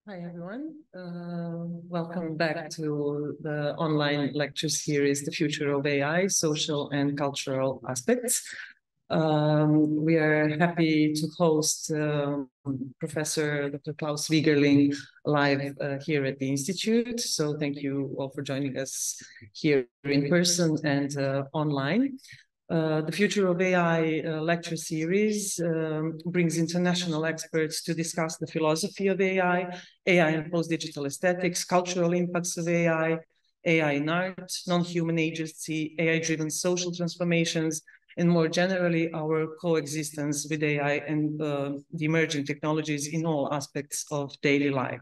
Hi, everyone. Welcome back to the online lecture series, The Future of AI, Social and Cultural Aspects. We are happy to host Professor Dr. Klaus Wiegerling live here at the Institute. So thank you all for joining us here in person and online. The Future of AI lecture series brings international experts to discuss the philosophy of AI and post-digital aesthetics, cultural impacts of AI in art, non-human agency, AI-driven social transformations, and more generally, our coexistence with AI and the emerging technologies in all aspects of daily life.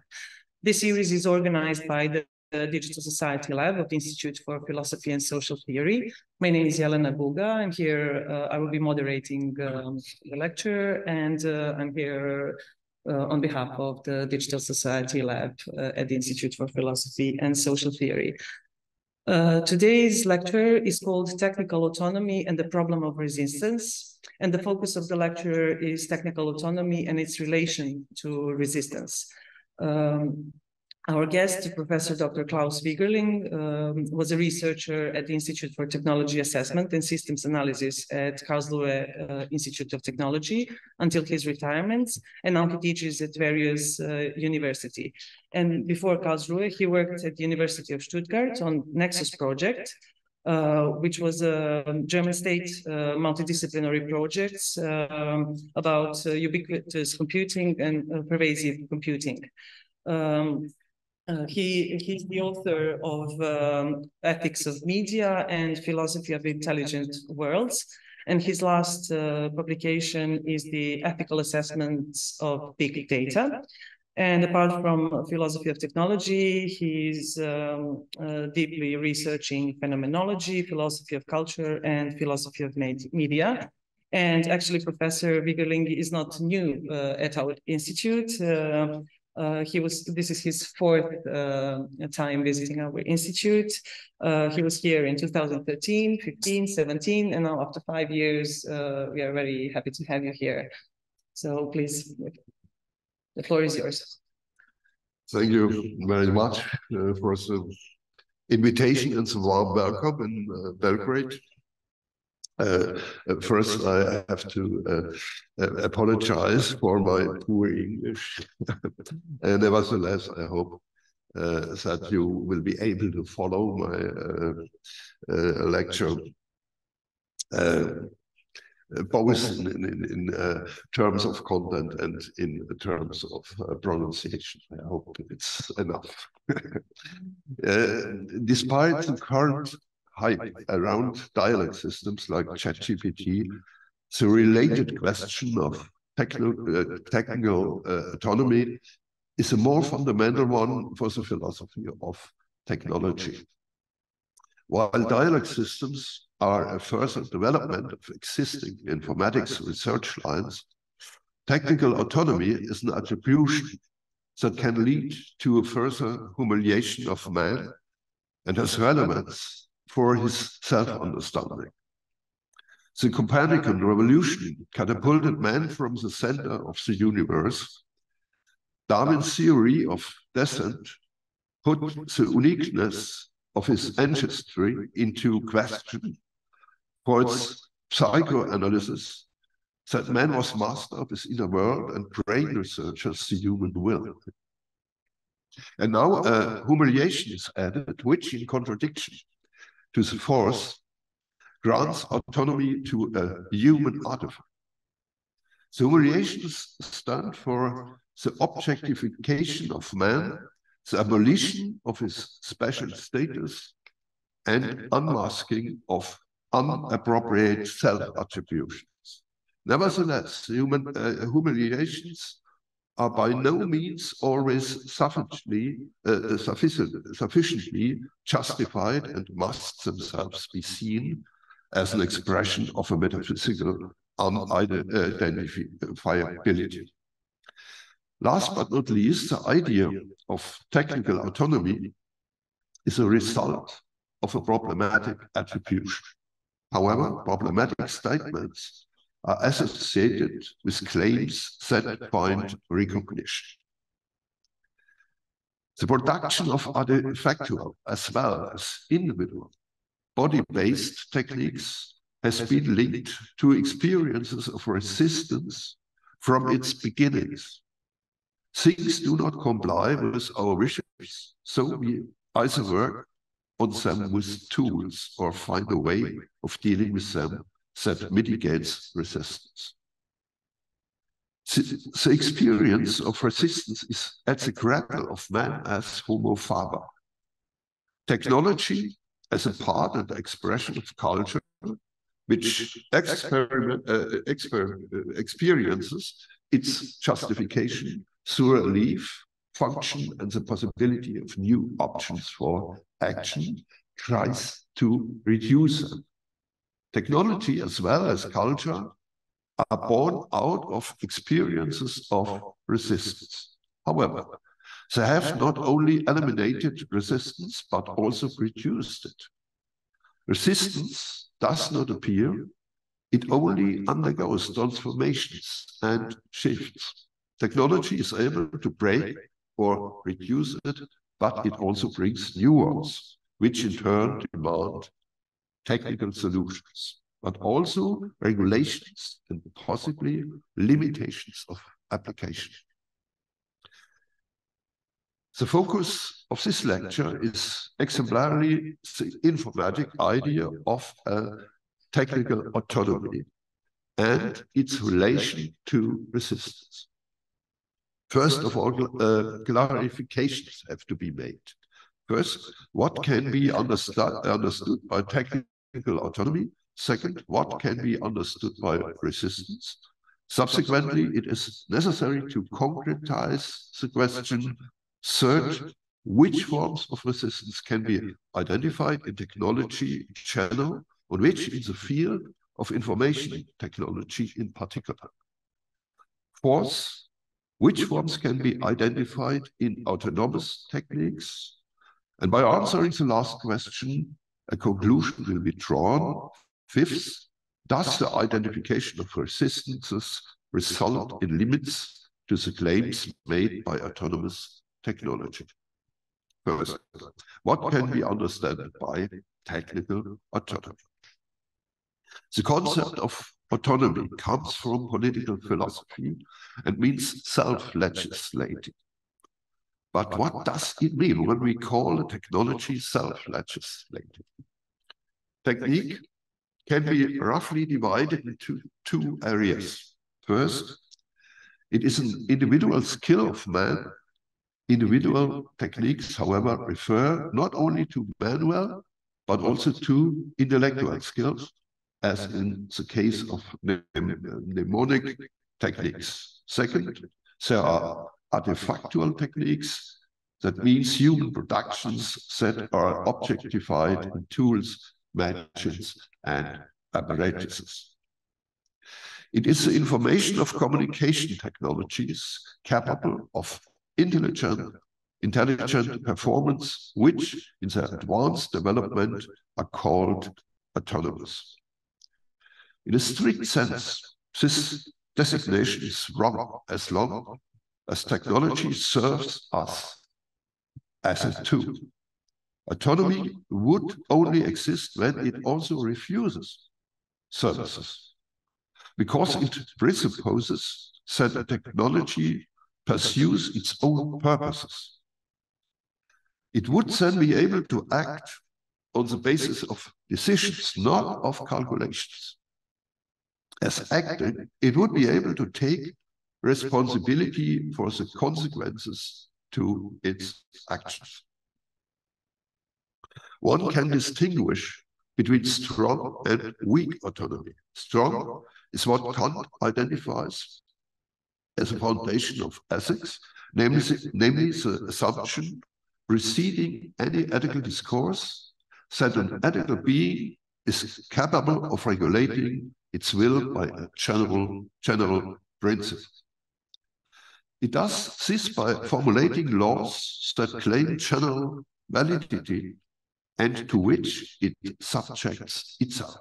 This series is organized by the Digital Society Lab of the Institute for Philosophy and Social Theory. My name is Jelena Buga. I'm here, I will be moderating the lecture, and I'm here on behalf of the Digital Society Lab at the Institute for Philosophy and Social Theory. Today's lecture is called Technical Autonomy and the Problem of Resistance, and the focus of the lecture is technical autonomy and its relation to resistance. Our guest, Professor Dr. Klaus Wiegerling, was a researcher at the Institute for Technology Assessment and Systems Analysis at Karlsruhe Institute of Technology until his retirement, and now he teaches at various universities. And before Karlsruhe, he worked at the University of Stuttgart on Nexus project, which was a German state multidisciplinary project about ubiquitous computing and pervasive computing. He's the author of Ethics of Media and Philosophy of Intelligent Worlds. And his last publication is the Ethical Assessments of Big Data. And apart from philosophy of technology, he's deeply researching phenomenology, philosophy of culture, and philosophy of media. And actually, Professor Wiegerling is not new at our institute. This is his fourth time visiting our institute. He was here in 2013, 15, 17, and now after 5 years, we are very happy to have you here. So please, the floor is yours. Thank you very much for the invitation and the warm welcome in Belgrade. First, I have to apologize for my poor English. Nevertheless, I hope that you will be able to follow my lecture, both in terms of content and in terms of pronunciation. I hope it's enough. Despite the current hype around dialogue systems like ChatGPT, the related question of technical autonomy is a more fundamental one for the philosophy of technology. While dialogue systems are a further development of existing informatics research lines, technical autonomy is an attribution that can lead to a further humiliation of man and has relevance for his self-understanding. The Copernican revolution catapulted man from the center of the universe. Darwin's theory of descent put the uniqueness of his ancestry into question. Freud's psychoanalysis said man was master of his inner world and brain researches the human will. And now humiliation is added, which in contradiction to the force grants autonomy to a human artifact. The humiliations stand for the objectification of man, the abolition of his special status, and unmasking of unappropriate self-attributions. Nevertheless, humiliations are by no means always sufficiently justified and must themselves be seen as an expression of a metaphysical unidentifiability. Last but not least, the idea of technical autonomy is a result of a problematic attribution. However, problematic statements are associated with claims that point recognition. The production of artifactual as well as individual body-based techniques has been linked to experiences of resistance from its beginnings. Things do not comply with our wishes, so we either work on them with tools or find a way of dealing with them that mitigates resistance. The experience of resistance is at the cradle of man as Homo faber. Technology as a part and expression of culture, which experiences its justification through a relief, function, and the possibility of new options for action, tries to reduce them. Technology as well as culture are born out of experiences of resistance. However, they have not only eliminated resistance, but also reduced it. Resistance does not appear, it only undergoes transformations and shifts. Technology is able to break or reduce it, but it also brings new ones, which in turn demand technical solutions, but also regulations and possibly limitations of application. The focus of this lecture is exemplarily the informatic idea of a technical autonomy and its relation to resistance. First of all, clarifications have to be made. First, what can be understood by technical autonomy? Second, what can be understood by resistance? Subsequently, it is necessary to concretize the question. Third, which forms of resistance can be identified in technology in general, on which in the field of information technology in particular. Fourth, which forms can be identified in autonomous techniques? And by answering the last question, a conclusion will be drawn. Fifth, does the identification of resistances result in limits to the claims made by autonomous technology? First, what can be understood by technical autonomy? The concept of autonomy comes from political philosophy and means self-legislating. But what does it mean when we call a technology self-legislating? Technique can be roughly divided into two areas. First, it is an individual skill of man. Individual techniques, however, refer not only to manual, but also to intellectual skills, as in the case of mnemonic techniques. Second, there are artifactual techniques, that means human productions that are objectified in tools, machines, and apparatuses. It is the information of communication technologies capable of intelligent performance, which in their advanced development are called autonomous. In a strict sense, this designation is wrong as long as technology serves us as a tool. Autonomy would only exist when it also refuses services, because it presupposes that a technology pursues its own purposes. It would then be able to act on the basis of decisions, not of calculations. As acting, it would be able to take responsibility for the consequences to its actions. One can distinguish between strong and weak autonomy. Strong is what Kant identifies as a foundation of ethics, namely the assumption preceding any ethical discourse that an ethical being is capable of regulating its will by a general principle. It does this by formulating laws that claim general validity and to which it subjects itself.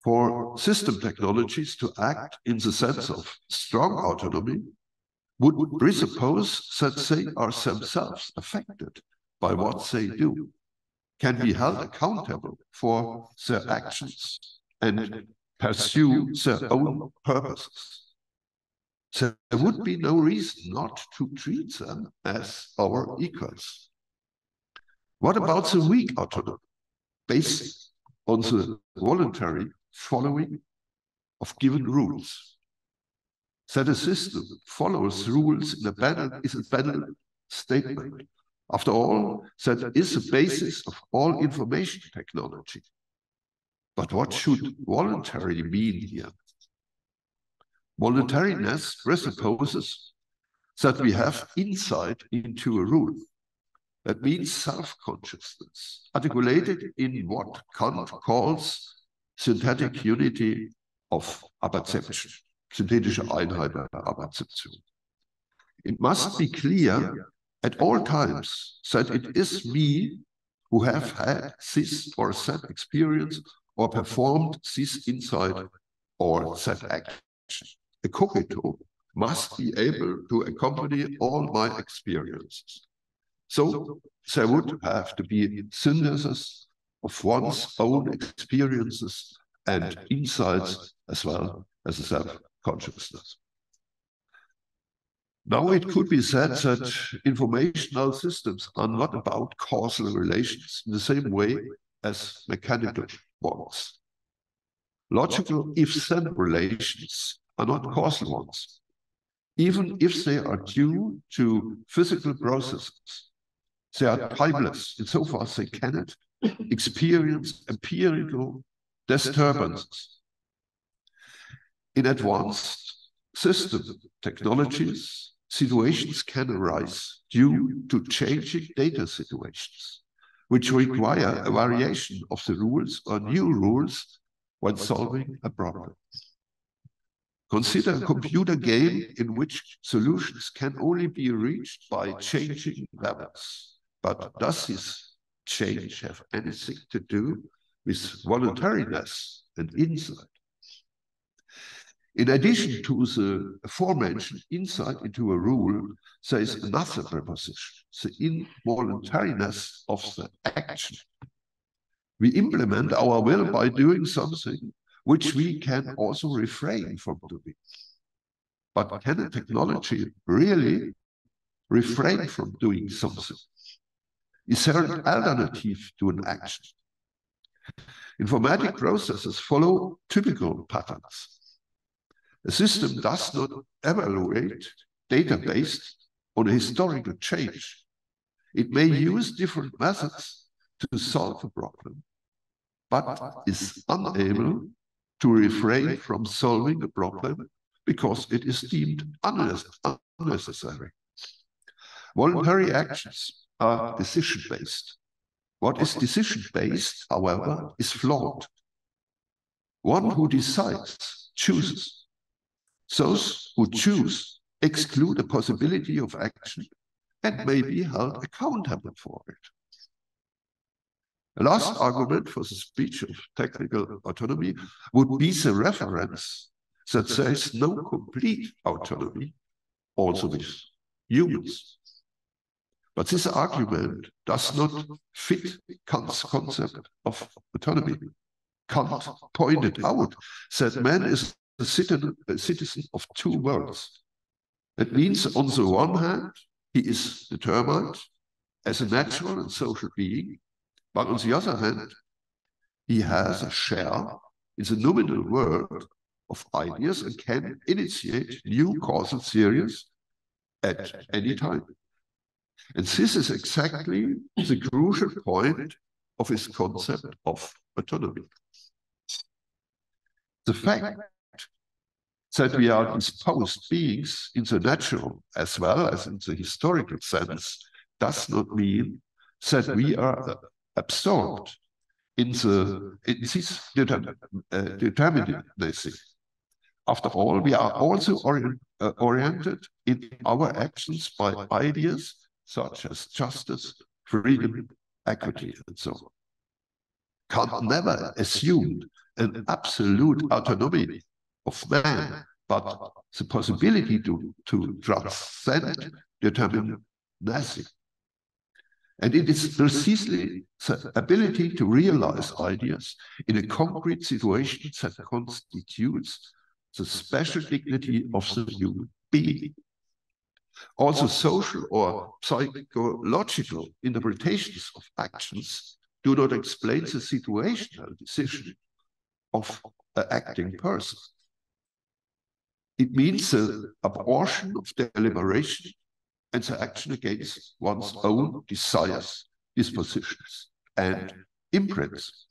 For system technologies to act in the sense of strong autonomy, would presuppose that they are themselves affected by what they do, can be held accountable for their actions and pursue their own purposes. There would be no reason not to treat them as our equals. What about the weak autonomy, based on the voluntary following of given rules? That a system follows rules in a banal statement. After all, that is the basis of all information technology. But what should voluntary mean here? Voluntariness presupposes that we have insight into a rule. That means self-consciousness, articulated in what Kant calls synthetic unity of apperception, synthetische Einheit der Apperzeption. It must be clear at all times that it is me who have had this or that experience or performed this insight or that action. A cogito must be able to accompany all my experiences. So there would have to be synthesis of one's own experiences and insights as well as a self-consciousness. Now it could be said that informational systems are not about causal relations in the same way as mechanical ones. Logical if-then relations are not causal ones, even if they are due to physical processes. They are timeless insofar as they cannot experience empirical disturbances. In advanced system technologies, situations can arise due to changing data situations, which require a variation of the rules or new rules when solving a problem. Consider a computer game in which solutions can only be reached by changing levels. But does this change have anything to do with voluntariness and insight? In addition to the aforementioned insight into a rule, there is another proposition, the involuntariness of the action. We implement our will by doing something which we can also refrain from doing. But can a technology really refrain from doing something? Is there an alternative to an action? Informatic processes follow typical patterns. A system does not evaluate data based on a historical change. It may use different methods to solve a problem, but is unable to refrain from solving a problem because it is deemed unnecessary. Voluntary actions are decision-based. What is decision-based, however, is flawed. One who decides chooses. Those who choose exclude the possibility of action and may be held accountable for it. The last argument for the speech of technical autonomy would be the reference that there is no complete autonomy, also with humans. But this argument does not fit Kant's concept of autonomy. Kant pointed out that man is a citizen of two worlds. That means, on the one hand, he is determined as a natural and social being, but on the other hand, he has a share in the nominal world of ideas and can initiate new causal theories at any time. And this is exactly the crucial point of his concept of autonomy. The fact that we are disposed beings in the natural as well as in the historical sense does not mean that we are absorbed in this determinism. After all, we are also oriented in our actions by ideas such as justice, freedom, equity, and so on. Kant never assumed an absolute autonomy of man but the possibility to transcend determinacy. And it is precisely the ability to realize ideas in a concrete situation that constitutes the special dignity of the human being. Also, social or psychological interpretations of actions do not explain the situational decision of an acting person. It means the abortion of deliberation and the action against one's own desires, dispositions, and imprints.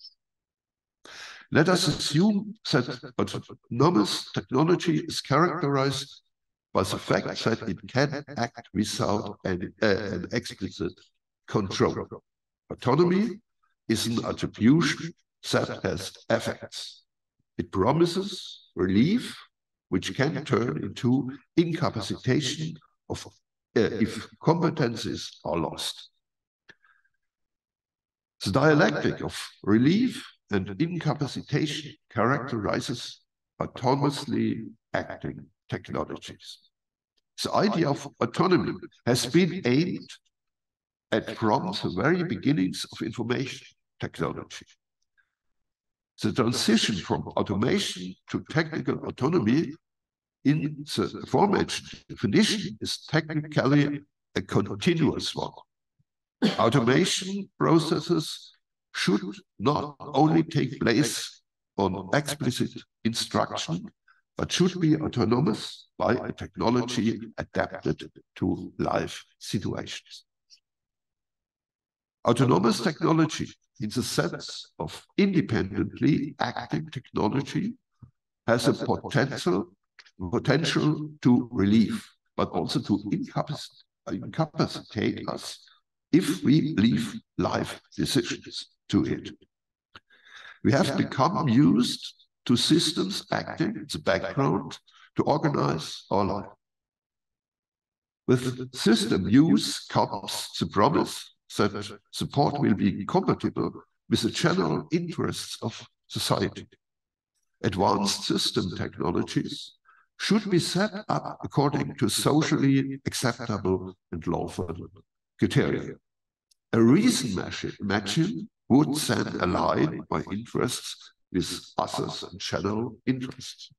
Let us assume that autonomous technology is characterized by the fact that it can act without an explicit control. Autonomy is an attribution that has effects. It promises relief, which can turn into incapacitation if competencies are lost. The dialectic of relief and incapacitation characterizes autonomously acting technologies. The idea of autonomy has been aimed at from the very beginnings of information technology. The transition from automation to technical autonomy in the aforementioned definition is technically a continuous one. Automation processes should not only take place on explicit instruction, but should be autonomous by a technology adapted to life situations. Autonomous technology, in the sense of independently acting technology, has a potential to relieve, but also to incapacitate us if we leave life decisions to it. We have become used to systems acting in the background to organize our life. With system use comes the promise that support will be compatible with the general interests of society. Advanced system technologies should be set up according to socially acceptable and lawful criteria. A reason matching would then align my interests with others and general interests.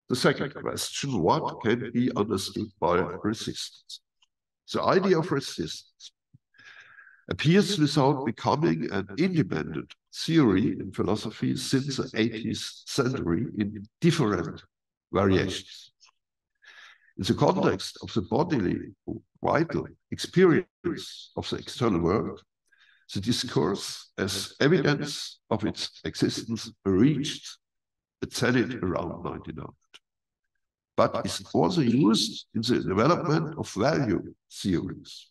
The second question, what can be understood by resistance? The idea of resistance appears without becoming an independent theory in philosophy since the 18th century in different variations. In the context of the bodily, vital experience of the external world, the discourse as evidence of its existence reached the zenith around 1900, but is also used in the development of value theories.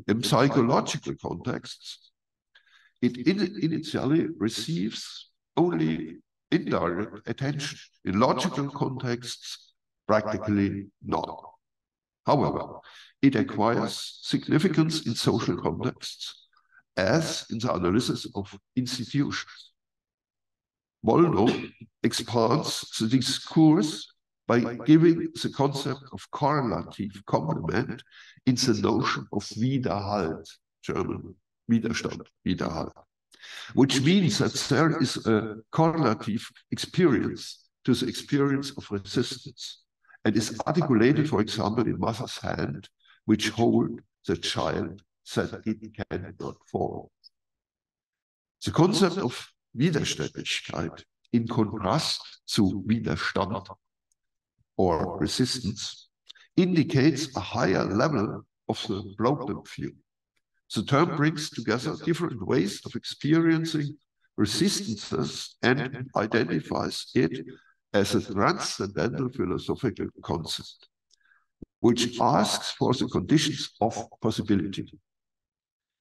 In psychological contexts, it initially receives only indirect attention. In logical contexts, practically not. However, it acquires significance in social contexts, as in the analysis of institutions. Molno expands the discourse by giving the concept of correlative complement in the notion of Widerhalt, German Widerstand, Widerhalt, which means that there is a correlative experience to the experience of resistance and is articulated, for example, in mother's hand, which hold the child that it cannot fall. The concept of Widerständigkeit in contrast zu Widerstand or resistance indicates a higher level of the problem view. The term brings together different ways of experiencing resistances and identifies it as a transcendental philosophical concept, which asks for the conditions of possibility.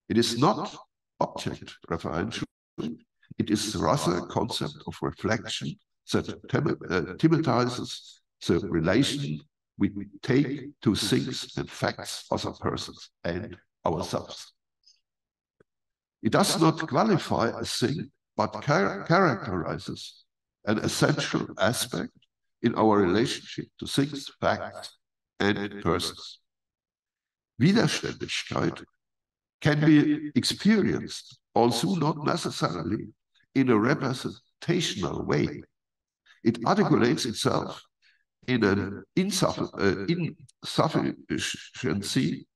It is not object referential, it is rather a concept of reflection that thematizes the relation we take to things and facts, other persons, and ourselves. It does not qualify a thing, but characterizes an essential aspect in our relationship to things, facts, and persons. Widerständigkeit can be experienced, also not necessarily in a representational way. It articulates itself in an insufficiency,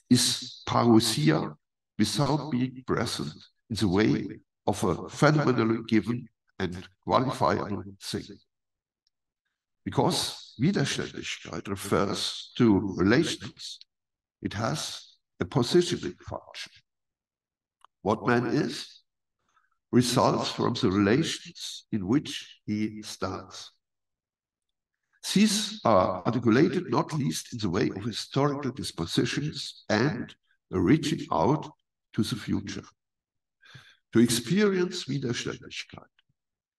is parousia without being present in the way of a phenomenally given and qualifiable thing. Because Widerständigkeit refers to relations, it has a positioning function. What man is results from the relations in which he stands. These are articulated not least in the way of historical dispositions and a reaching out to the future. To experience Widerständigkeit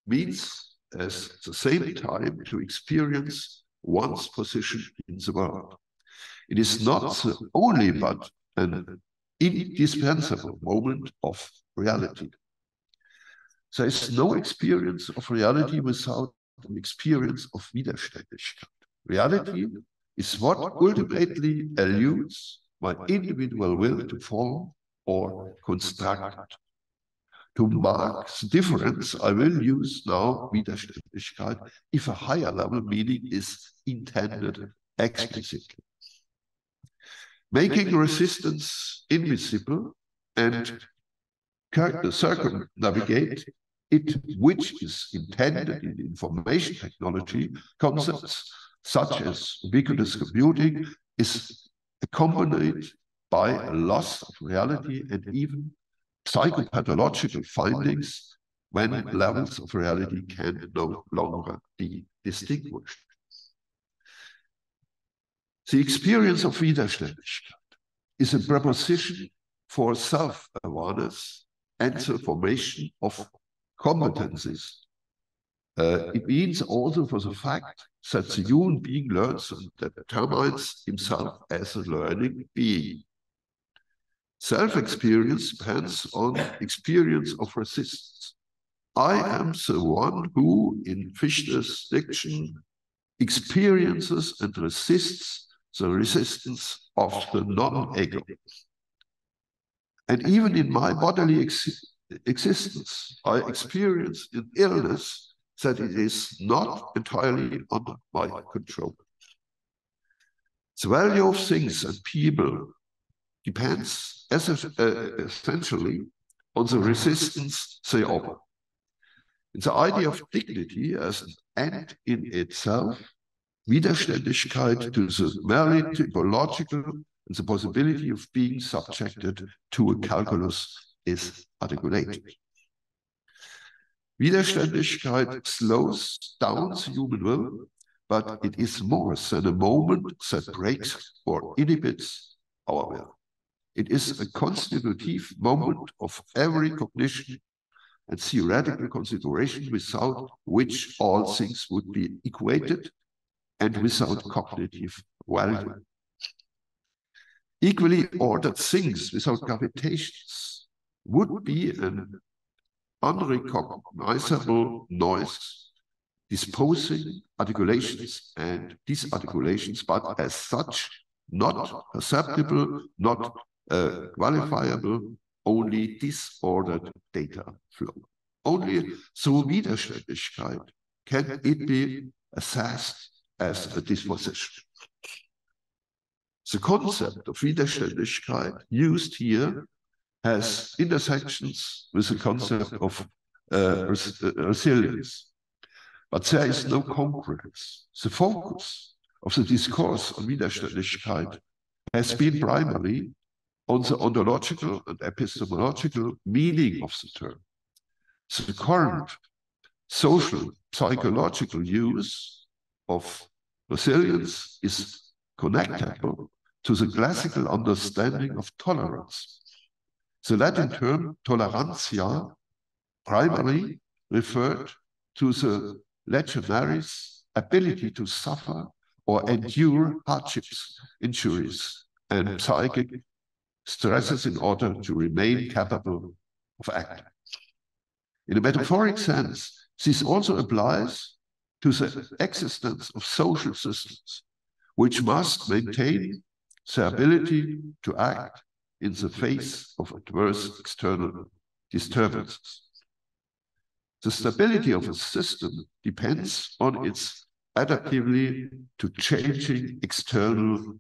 means at the same time to experience one's position in the world. It is not the only but an indispensable moment of reality. There is no experience of reality without an experience of Widerständigkeit. Reality is what ultimately eludes my individual will to form or construct. To mark the difference, I will use now Widerständigkeit if a higher level meaning is intended explicitly. Making resistance invisible and circumnavigate it, which is intended in information technology concepts such as ubiquitous computing, is accompanied by a loss of reality and even psychopathological findings when levels of reality can no longer be distinguished. The experience of Widerständigkeit is a preposition for self-awareness and the formation of competencies. It means also for the fact that the human being learns and determines himself as a learning being. Self-experience depends on experience of resistance. I am the one who, in Fichte's diction, experiences and resists the resistance of the non-ego. And even in my bodily existence, I experience in illness that it is not entirely under my control. The value of things and people depends essentially on the resistance they offer. The idea of dignity as an end in itself, Widerständigkeit to the merely typological and the possibility of being subjected to a calculus is articulated. Widerständigkeit slows down the human will, but it is more than a moment that breaks or inhibits our will. It is a constitutive moment of every cognition and theoretical consideration without which all things would be equated and without cognitive value. Equally ordered things without gravitations would be an unrecognizable noise, disposing articulations and disarticulations, but as such, not perceptible, not qualifiable, only disordered data flow. Only through Widerständigkeit can it be assessed as a disposition. The concept of Widerständigkeit used here has intersections with the concept of resilience. But there is no congruence. The focus of the discourse on Widerständigkeit has been primarily on the ontological and epistemological meaning of the term. The current social, psychological use of resilience is connectable to the classical understanding of tolerance. The Latin term tolerantia primarily referred to the legionaries' ability to suffer or endure hardships, injuries, and psychic stresses in order to remain capable of acting. In a metaphoric sense, this also applies to the existence of social systems, which must maintain their ability to act in the face of adverse external disturbances. The stability of a system depends on its adaptivity to changing external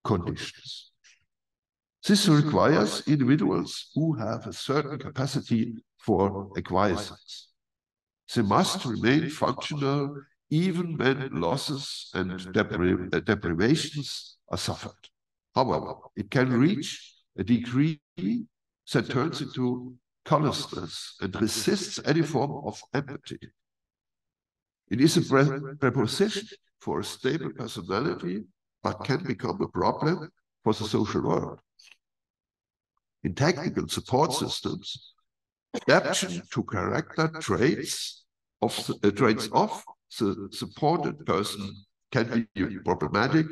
conditions. This requires individuals who have a certain capacity for acquiescence. They must remain functional even when losses and deprivations are suffered. However, it can reach a degree that turns into callousness and resists any form of empathy. It is a preposition for a stable personality, but can become a problem for the social world. In technical support systems, adaptation to character traits of the supported person can be problematic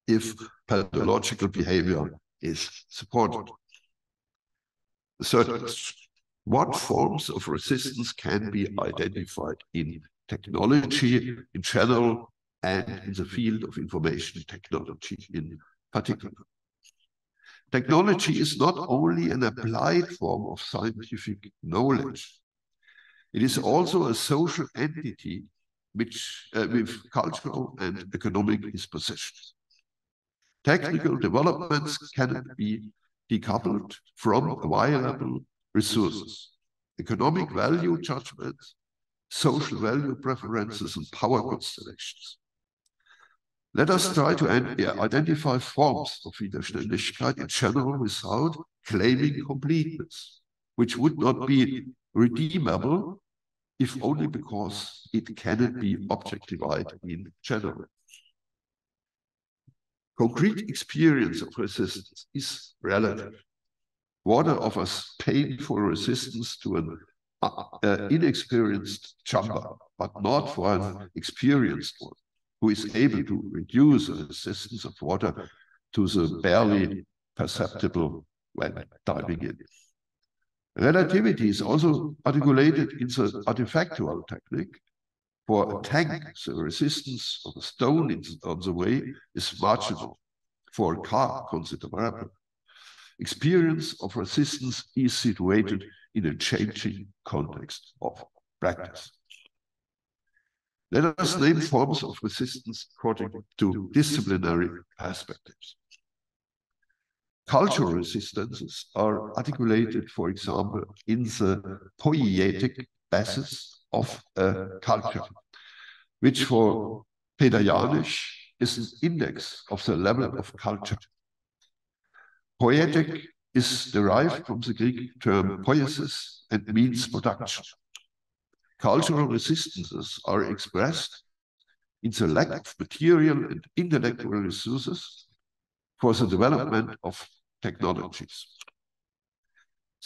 if pathological behavior is supported. Third, what forms of resistance can be identified in technology in general and in the field of information technology in particular? Technology is not only an applied form of scientific knowledge, it is also a social entity which, with cultural and economic dispositions. Technical developments cannot be decoupled from available resources, economic value judgments, social value preferences, and power constellations. Let us try to identify forms of Widerständigkeit in general without claiming completeness, which would not be redeemable if only because it cannot be objectified in general. Concrete experience of resistance is relative. Water offers painful resistance to an inexperienced jumper, but not for an experienced one, who is able to reduce the resistance of water to the barely perceptible when diving in. Relativity is also articulated in the artifactual technique. For a tank, the resistance of a stone on the way is marginal. For a car, considerable. Experience of resistance is situated in a changing context of practice. Let us name forms of resistance according to disciplinary perspectives. Cultural resistances are articulated, for example, in the poietic basis of a culture, which for Peter Janich is an index of the level of culture. Poietic is derived from the Greek term poiesis and means production. Cultural resistances are expressed in the lack of material and intellectual resources for the development of technologies.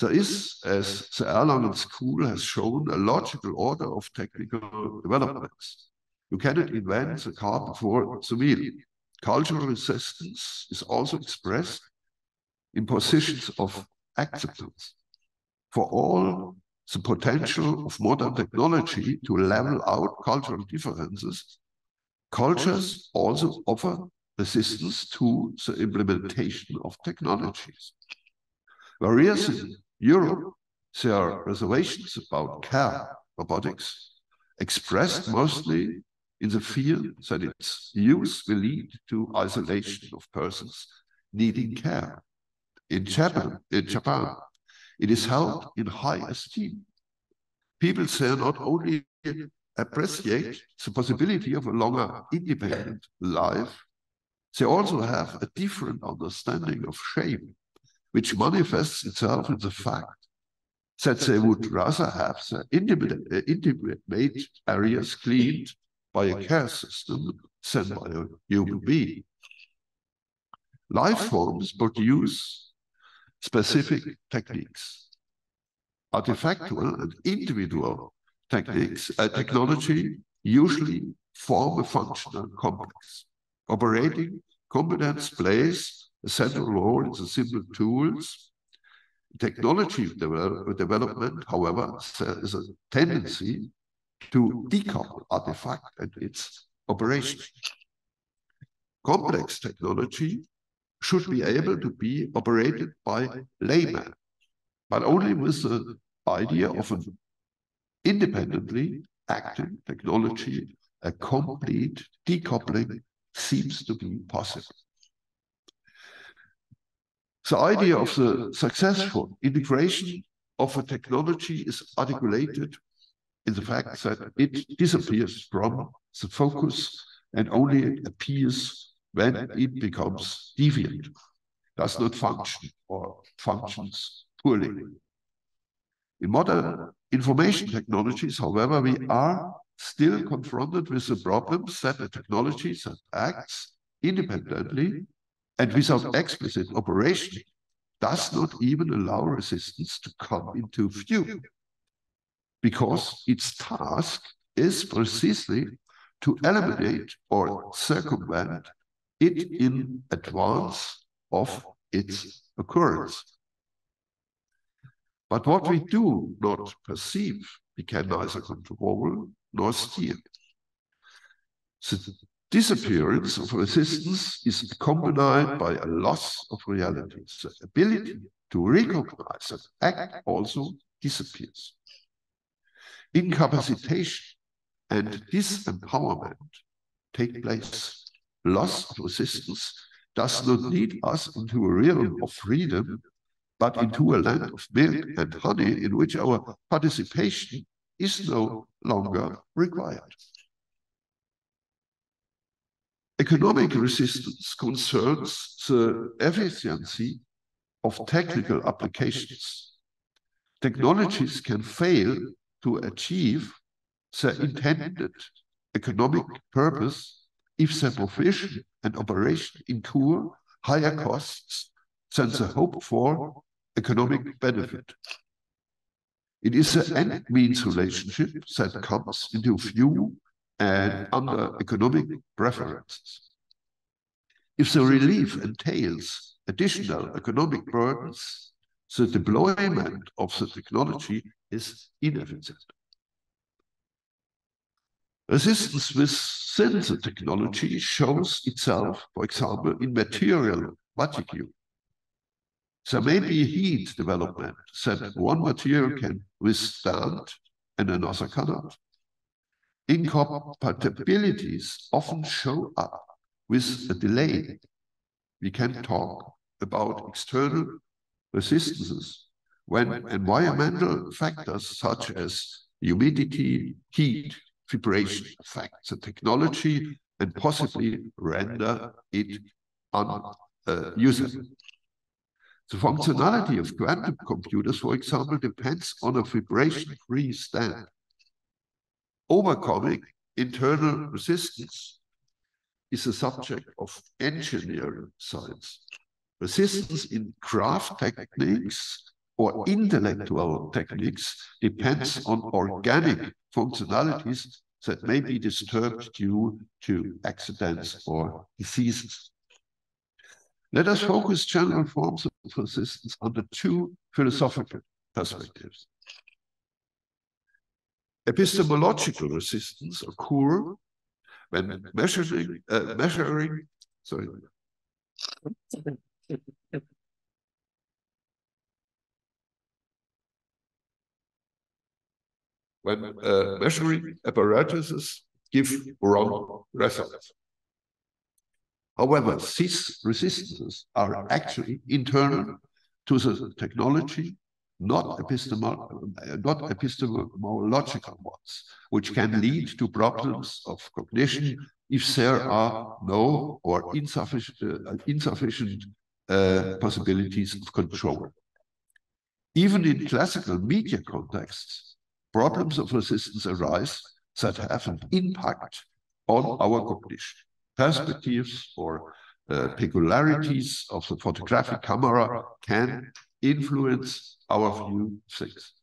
There is, as the Erlangen School has shown, a logical order of technical developments. You cannot invent the car before the wheel. Cultural resistance is also expressed in positions of acceptance. For all the potential of modern technology to level out cultural differences, cultures also offer resistance to the implementation of technologies. Whereas in Europe, there are reservations about care robotics, expressed mostly in the fear that its use will lead to isolation of persons needing care. In Japan, it is held in high esteem. People there not only appreciate the possibility of a longer independent life, they also have a different understanding of shame, which manifests itself in the fact that they would rather have their intimate areas cleaned by a care system than by a human being. Life forms produce specific techniques. Artifactual and individual technology usually form a functional complex. Operating competence plays a central role in the simple tools. Technology development, however, there is a tendency to decouple artifact and its operation. Complex technology should be able to be operated by laymen, but only with the idea of an independently acting technology. A complete decoupling seems to be possible. The idea of the successful integration of a technology is articulated in the fact that it disappears from the focus and only appears when it becomes deviant, does not function or functions poorly. In modern information technologies, however, we are still confronted with the problems that a technology that acts independently and without explicit operation does not even allow resistance to come into view, because its task is precisely to eliminate or circumvent it in advance of its occurrence. But what we do not perceive, we can neither control nor steer. The disappearance of resistance is accompanied by a loss of reality. The ability to recognize and act also disappears. Incapacitation and disempowerment take place. Loss of resistance does not lead us into a realm of freedom, but into a land of milk and honey in which our participation is no longer required. Economic resistance concerns the efficiency of technical applications. Technologies can fail to achieve their intended economic purpose if their provision and operation incur higher costs than the hoped-for economic benefit. It is the end-means relationship that comes into view and under economic preferences. If the relief entails additional economic burdens, the deployment of the technology is inefficient. Resistance within the technology shows itself, for example, in material fatigue. There may be heat development that one material can withstand and another cannot. Incompatibilities often show up with a delay. We can talk about external resistances when environmental factors such as humidity, heat, vibration affect the technology and possibly render it unusable. The functionality of quantum computers, for example, depends on a vibration-free stand. Overcoming internal resistance is a subject of engineering science. Resistance in craft techniques or intellectual techniques depends on organic functionalities that may be disturbed due to accidents or diseases. Let us focus general forms of resistance under two philosophical perspectives. Epistemological resistance occurs when measuring apparatuses give wrong results. However, these resistances are actually internal to the technology, not epistemological ones, which can lead to problems of cognition if there are no or insufficient possibilities of control. Even in classical media contexts, problems of resistance arise that have an impact on our cognition. Perspectives or peculiarities of the photographic camera can influence our view of things.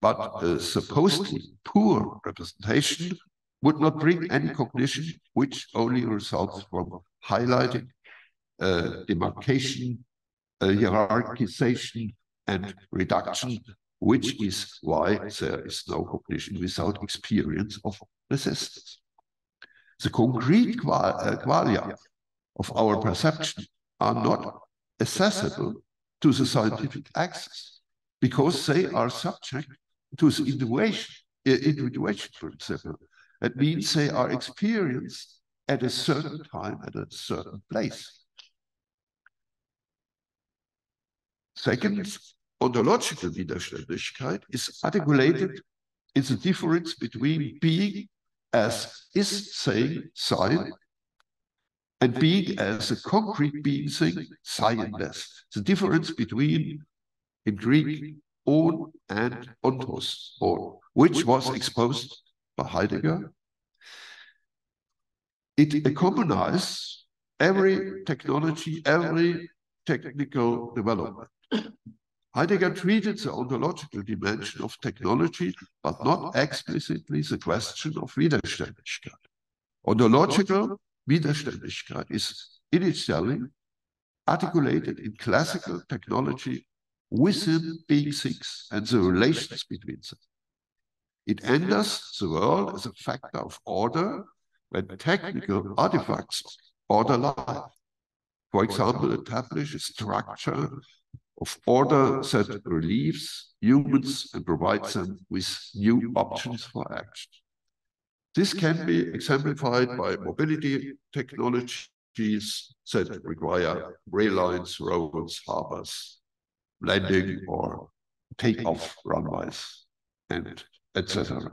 But supposedly poor representation would not bring any cognition, which only results from highlighting, demarcation, hierarchization, and reduction which is why there is no cognition without experience of resistance. The concrete qualia of our perception are not accessible to the scientific axis because they are subject to the individuation principle. That means they are experienced at a certain time, at a certain place. Second, ontological Widerständigkeit is articulated in the difference between being as is-saying, sign, and being as a concrete being thing, scienless. The difference between, in Greek, on and ontos, on, which was exposed by Heidegger. It accompanies every technology, every technical development. Heidegger treated the ontological dimension of technology, but not explicitly the question of Widerständigkeit. Ontological Widerständigkeit is initially articulated in classical technology within being things and the relations between them. It enters the world as a factor of order when technical artifacts order life. For example, establish a structure of order that relieves humans and provides them with new options for action. This can be exemplified by mobility technologies that require rail lines, roads, harbors, landing or take-off runways, and etc.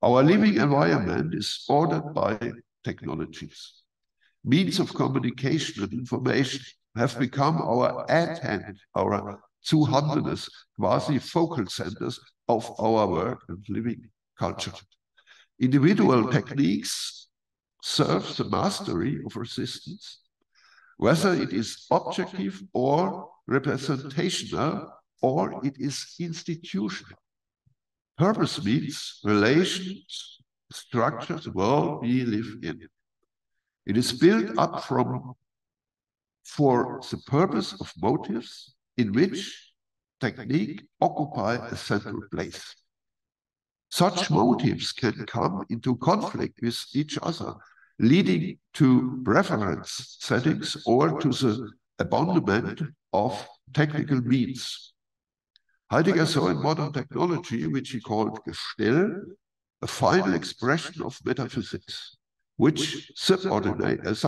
Our living environment is ordered by technologies. Means of communication and information have become our ad-hand, our Zuhandenes, quasi-focal centers of our work and living culture. Individual techniques serve the mastery of resistance, whether it is objective or representational, or it is institutional. Purpose means relations, structure the world we live in. It is built up for the purpose of motives in which technique occupy a central place. Such motives can come into conflict with each other, leading to preference settings or to the abandonment of technical means. Heidegger saw in modern technology, which he called Gestell, a final expression of metaphysics, which subordinates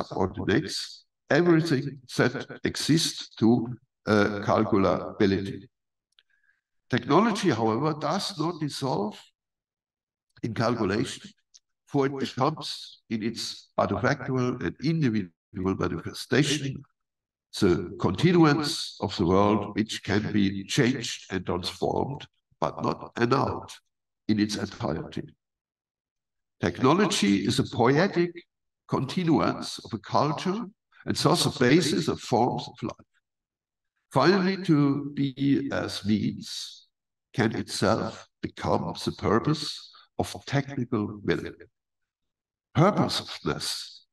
everything that exists to calculability. Technology, however, does not dissolve in calculation, for it becomes in its artifactual and individual manifestation the continuance of the world which can be changed and transformed, but not annulled in its entirety. Technology is a poetic continuance of a culture and thus a basis of forms of life. Finally, to be as means can itself become the purpose of technical will. Purposiveness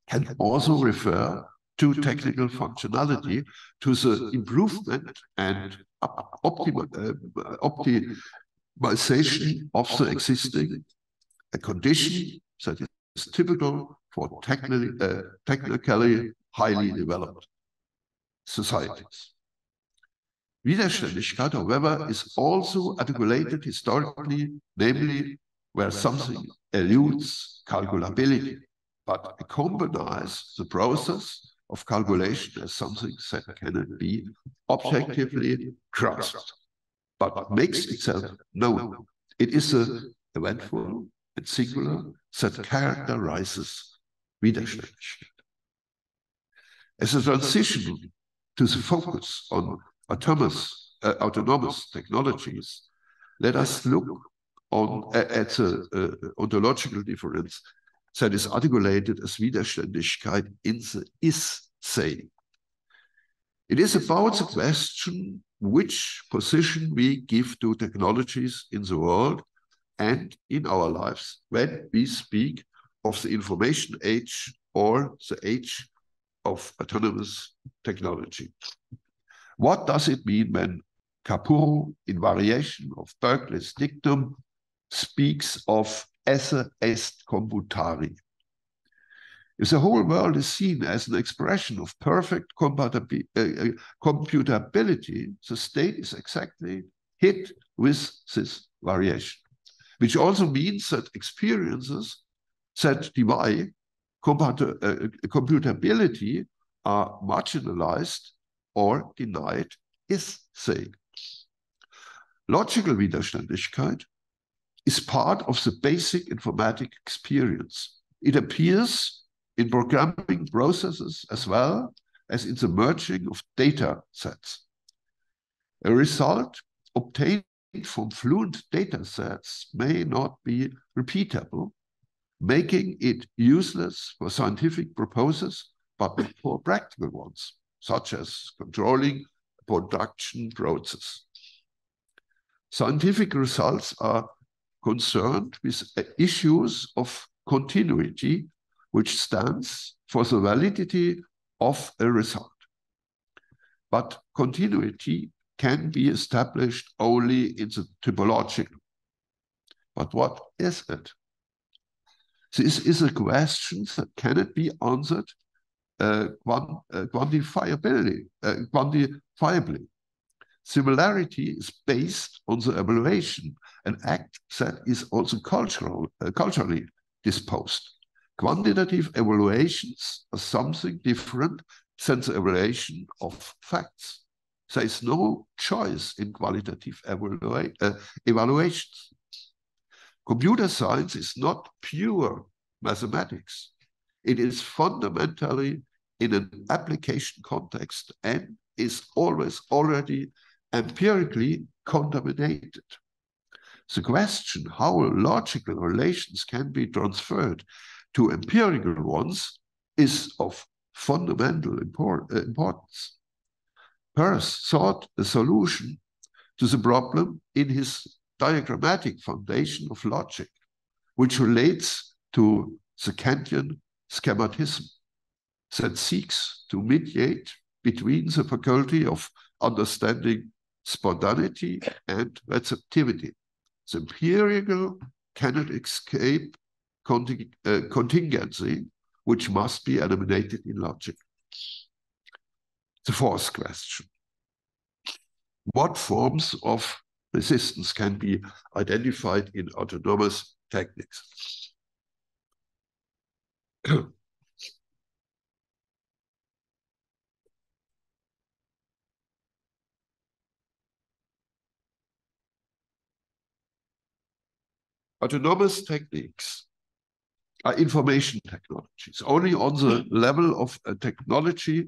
can also refer to technical functionality, to the improvement and optimization of the existing, a condition that is typical for technically highly developed societies. Widerständigkeit, however, is also articulated historically, namely where something eludes calculability, but accompanies the process of calculation as something that cannot be objectively grasped, but makes itself known. It is the eventful and singular that characterizes Widerständigkeit. As a transition to the focus on autonomous technologies, let us look at the ontological difference that is articulated as Widerständigkeit in the is-saying. It is about the question which position we give to technologies in the world and in our lives when we speak of the information age or the age of autonomous technology. What does it mean when Capurro, in variation of Berkeley's dictum, speaks of esse est computari. If the whole world is seen as an expression of perfect computability, the state is exactly hit with this variation, which also means that experiences that defy computability are marginalized or denied, is saying. Logical Widerständigkeit is part of the basic informatic experience. It appears in programming processes as well as in the merging of data sets. A result obtained from fluent data sets may not be repeatable, making it useless for scientific purposes, but for practical ones, such as controlling a production process. Scientific results are concerned with issues of continuity, which stands for the validity of a result. But continuity can be established only in the typological. But what is it? This is a question that cannot be answered quantifiably. Similarity is based on the evaluation, an act that is also culturally disposed. Quantitative evaluations are something different than the evaluation of facts. There is no choice in qualitative evaluations. Computer science is not pure mathematics. It is fundamentally in an application context and is always already empirically contaminated. The question how logical relations can be transferred to empirical ones is of fundamental importance. Peirce sought a solution to the problem in his diagrammatic foundation of logic, which relates to the Kantian schematism that seeks to mediate between the faculty of understanding spontaneity and receptivity. The empirical cannot escape contingency, which must be eliminated in logic. The fourth question: what forms of resistance can be identified in autonomous techniques? Autonomous techniques are information technologies, only on the level of a technology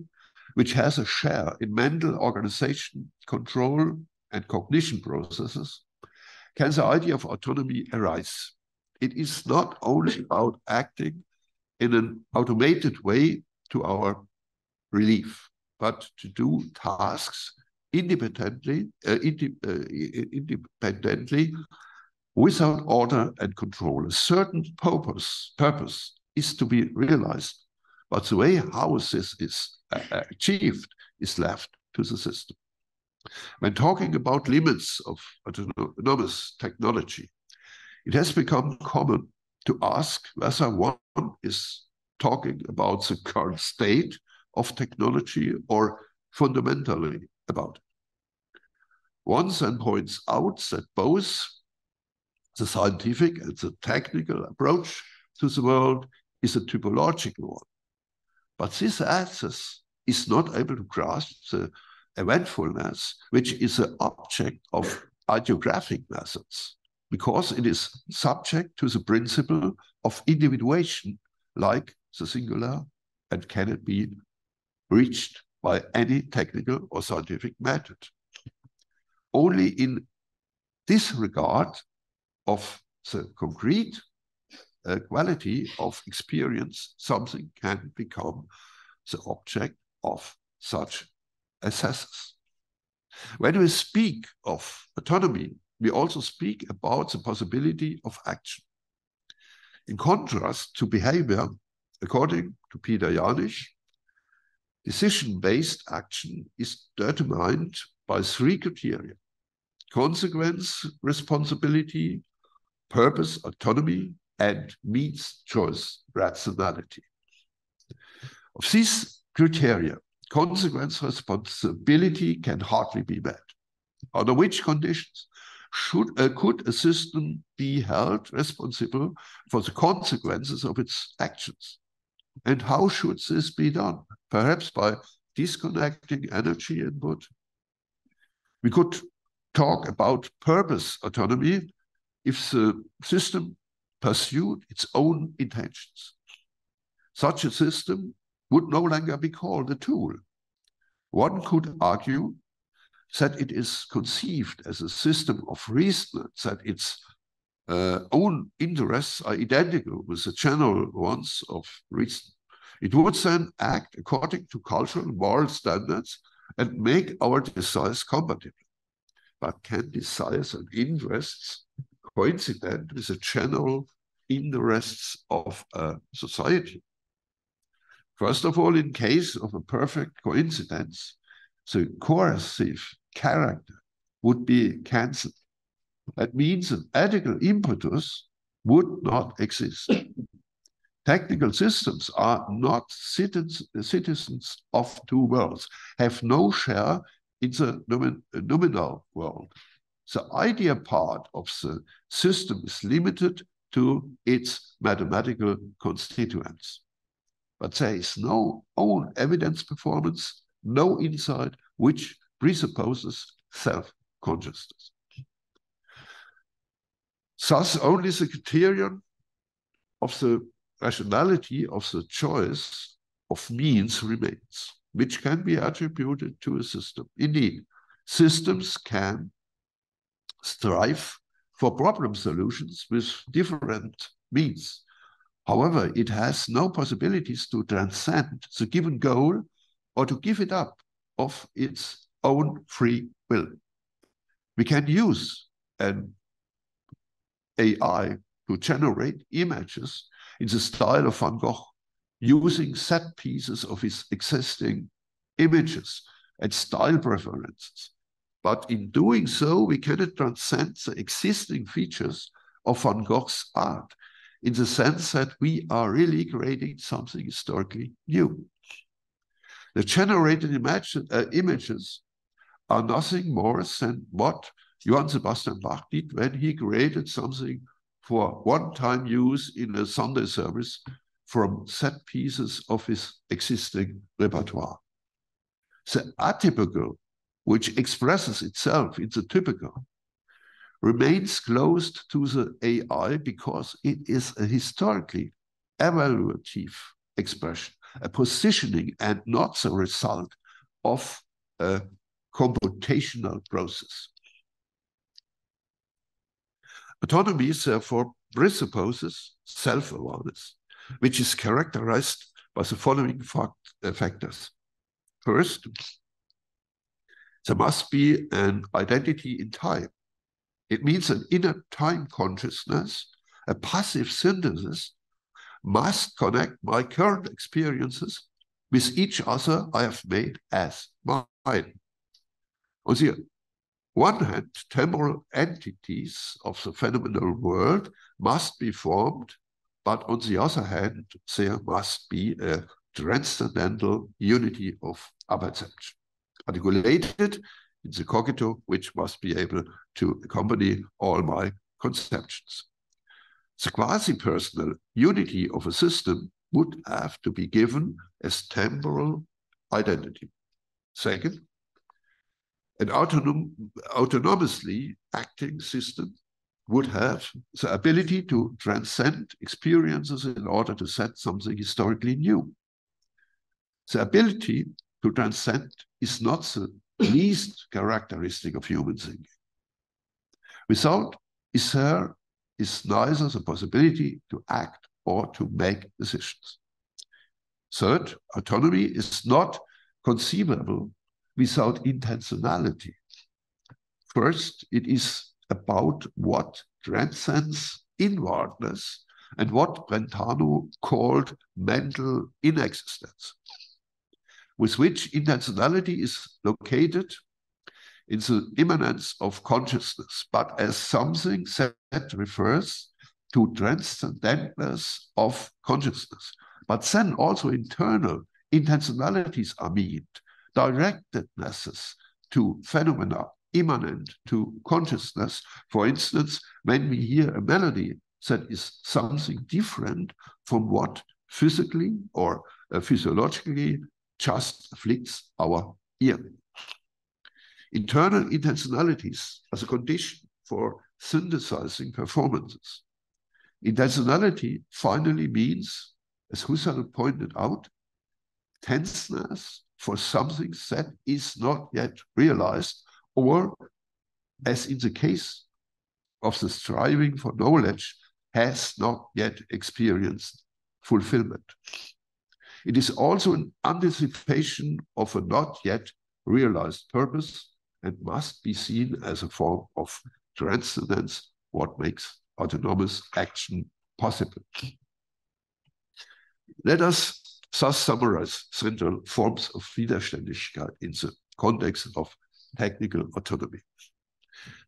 which has a share in mental organization, control, and cognition processes, can the idea of autonomy arise. It is not only about acting in an automated way to our relief, but to do tasks independently without order and control. A certain purpose is to be realized, but the way how this is achieved is left to the system. When talking about limits of autonomous technology, it has become common to ask whether one is talking about the current state of technology or fundamentally about it. One then points out that both the scientific and the technical approach to the world is a typological one. But this access is not able to grasp the eventfulness, which is the object of ideographic methods, because it is subject to the principle of individuation, like the singular, and cannot be reached by any technical or scientific method. Only in this regard of the concrete quality of experience, something can become the object of such assessors. When we speak of autonomy, we also speak about the possibility of action. In contrast to behavior, according to Peter Janisch, decision-based action is determined by three criteria: consequence responsibility, purpose autonomy, and means choice rationality. Of these criteria, consequence responsibility can hardly be met. Under which conditions could a system be held responsible for the consequences of its actions? And how should this be done? Perhaps by disconnecting energy input. We could talk about purpose autonomy if the system pursued its own intentions. Such a system would no longer be called a tool. One could argue that it is conceived as a system of reason, that its own interests are identical with the general ones of reason. It would then act according to cultural moral standards and make our desires compatible. But can desires and interests coincident with the general interests of a society? First of all, in case of a perfect coincidence, the coercive character would be cancelled. That means an ethical impetus would not exist. Technical systems are not citizens of two worlds, have no share in the nominal world. The idea part of the system is limited to its mathematical constituents. But there is no own evidence performance, no insight, which presupposes self-consciousness. Thus, only the criterion of the rationality of the choice of means remains, which can be attributed to a system. Indeed, systems can strive for problem solutions with different means. However, it has no possibilities to transcend the given goal or to give it up of its own free will. We can use an AI to generate images in the style of Van Gogh, using set pieces of his existing images and style preferences. But in doing so, we cannot transcend the existing features of Van Gogh's art, in the sense that we are really creating something historically new. The generated images are nothing more than what Johann Sebastian Bach did when he created something for one-time use in a Sunday service from set pieces of his existing repertoire. The atypical, which expresses itself in the typical, remains closed to the AI because it is a historically evaluative expression, a positioning, and not the result of a computational process. Autonomy, therefore, presupposes self-awareness, which is characterized by the following factors. First, there must be an identity in time. It means an inner time consciousness, a passive synthesis, must connect my current experiences with each other I have made as mine. On the one hand, temporal entities of the phenomenal world must be formed, but on the other hand, there must be a transcendental unity of apperception, articulated in the cogito, which must be able to accompany all my conceptions. The quasi-personal unity of a system would have to be given as temporal identity. Second, an autonomously acting system would have the ability to transcend experiences in order to set something historically new. The ability to transcend is not the least characteristic of human thinking. Without is neither the possibility to act or to make decisions. Third, autonomy is not conceivable without intentionality. First, it is about what transcends inwardness and what Brentano called mental inexistence, with which intentionality is located in the immanence of consciousness, but as something that refers to transcendentness of consciousness. But then also internal intentionalities are meant, directednesses to phenomena immanent to consciousness. For instance, when we hear a melody that is something different from what physically or physiologically just afflicts our ear. Internal intentionalities as a condition for synthesizing performances. Intentionality finally means, as Husserl pointed out, tenseness for something that is not yet realized, or, as in the case of the striving for knowledge, has not yet experienced fulfillment. It is also an anticipation of a not yet realized purpose and must be seen as a form of transcendence, what makes autonomous action possible. Let us thus summarize central forms of Widerständigkeit in the context of technical autonomy.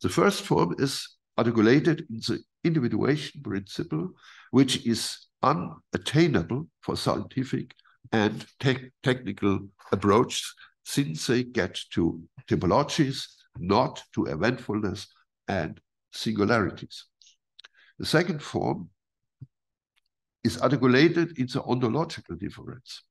The first form is articulated in the individuation principle, which is unattainable for scientific and technical approach, since they get to typologies, not to eventfulness and singularities. The second form is articulated in the ontological difference.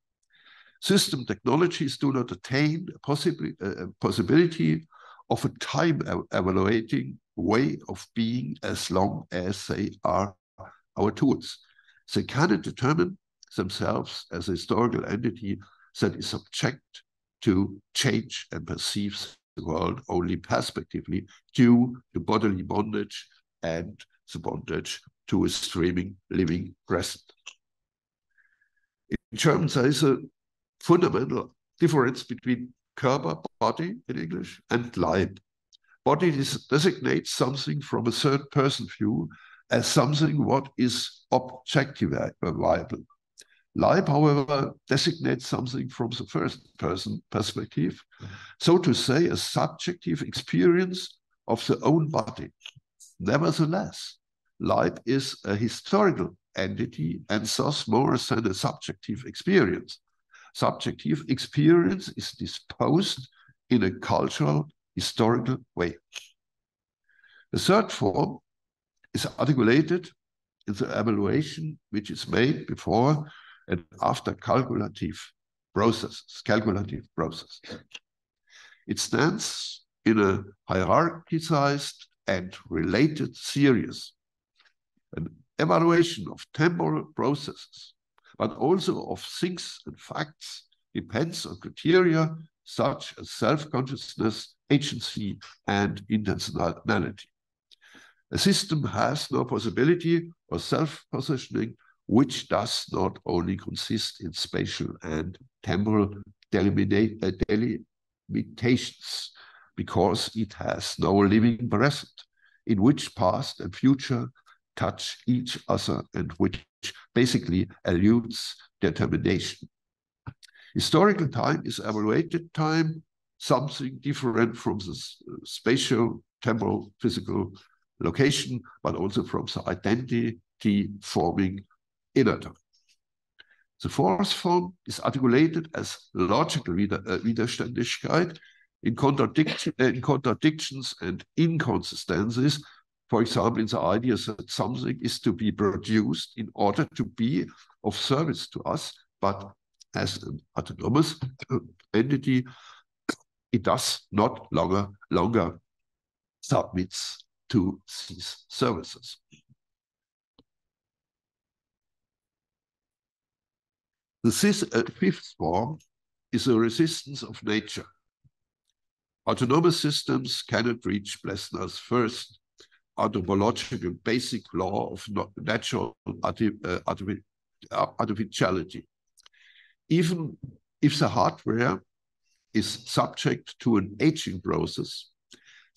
System technologies do not attain a possibility of a time-evaluating way of being as long as they are our tools. They cannot determine themselves as a historical entity that is subject to change and perceives the world only perspectively due to bodily bondage and the bondage to a streaming living present. In German, there is a fundamental difference between Körper, body in English, and Leib. Body designates something from a third-person view as something what is objectivable. Leib, however, designates something from the first-person perspective, so to say, a subjective experience of the own body. Nevertheless, Leib is a historical entity and thus more than a subjective experience. Subjective experience is disposed in a cultural, historical way. The third form is articulated in the evaluation which is made before and after calculative processes. It stands in a hierarchized and related series. An evaluation of temporal processes, but also of things and facts, depends on criteria such as self-consciousness, agency, and intentionality. A system has no possibility of self-positioning, which does not only consist in spatial and temporal delimitations, because it has no living present, in which past and future touch each other and which basically eludes determination. Historical time is evaluated time, something different from the spatial, temporal, physical location, but also from the identity forming inner time. The fourth form is articulated as logical Widerständigkeit in contradictions and inconsistencies. For example, in the idea that something is to be produced in order to be of service to us, but as an autonomous entity, it does not longer submits to these services. The fifth form is a resistance of nature. Autonomous systems cannot reach Plessner's first anthropological basic law of natural artificiality. Even if the hardware is subject to an aging process,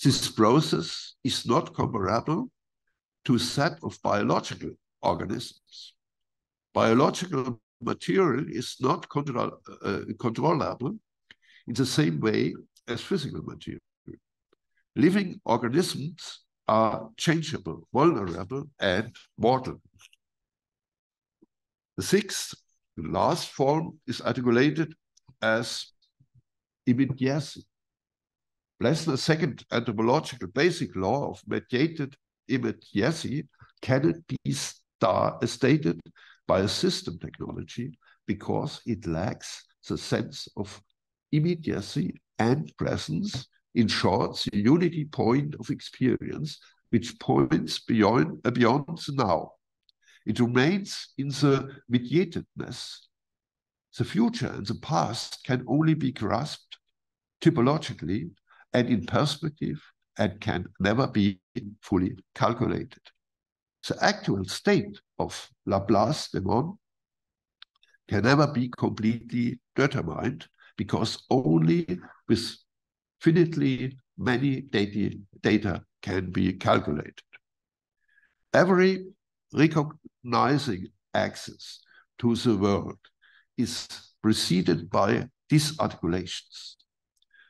this process is not comparable to a set of biological organisms. Biological material is not controllable in the same way as physical material. Living organisms are changeable, vulnerable, and mortal. The sixth, the last form, is articulated as immediacy. Plessner's second anthropological basic law of mediated immediacy cannot be stated by a system technology because it lacks the sense of immediacy and presence. In short, the unity point of experience, which points beyond the now. It remains in the mediatedness. The future and the past can only be grasped typologically and in perspective and can never be fully calculated. The actual state of Laplace demon can never be completely determined because only with finitely many data can be calculated. Every recognizing access to the world is preceded by disarticulations.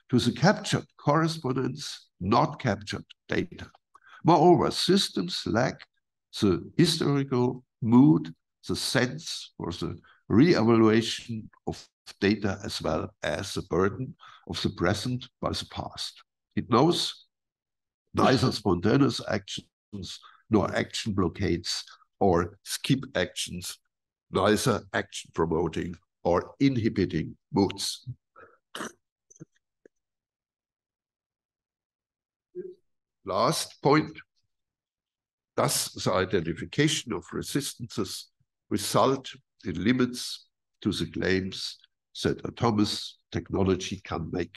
To the captured corresponds not captured data. Moreover, systems lack the historical mood, the sense for the re-evaluation of data as well as the burden of the present by the past. It knows neither spontaneous actions nor action blockades or skip actions, neither action promoting or inhibiting moods. Last point, thus the identification of resistances result in limits to the claims that autonomous technology can make.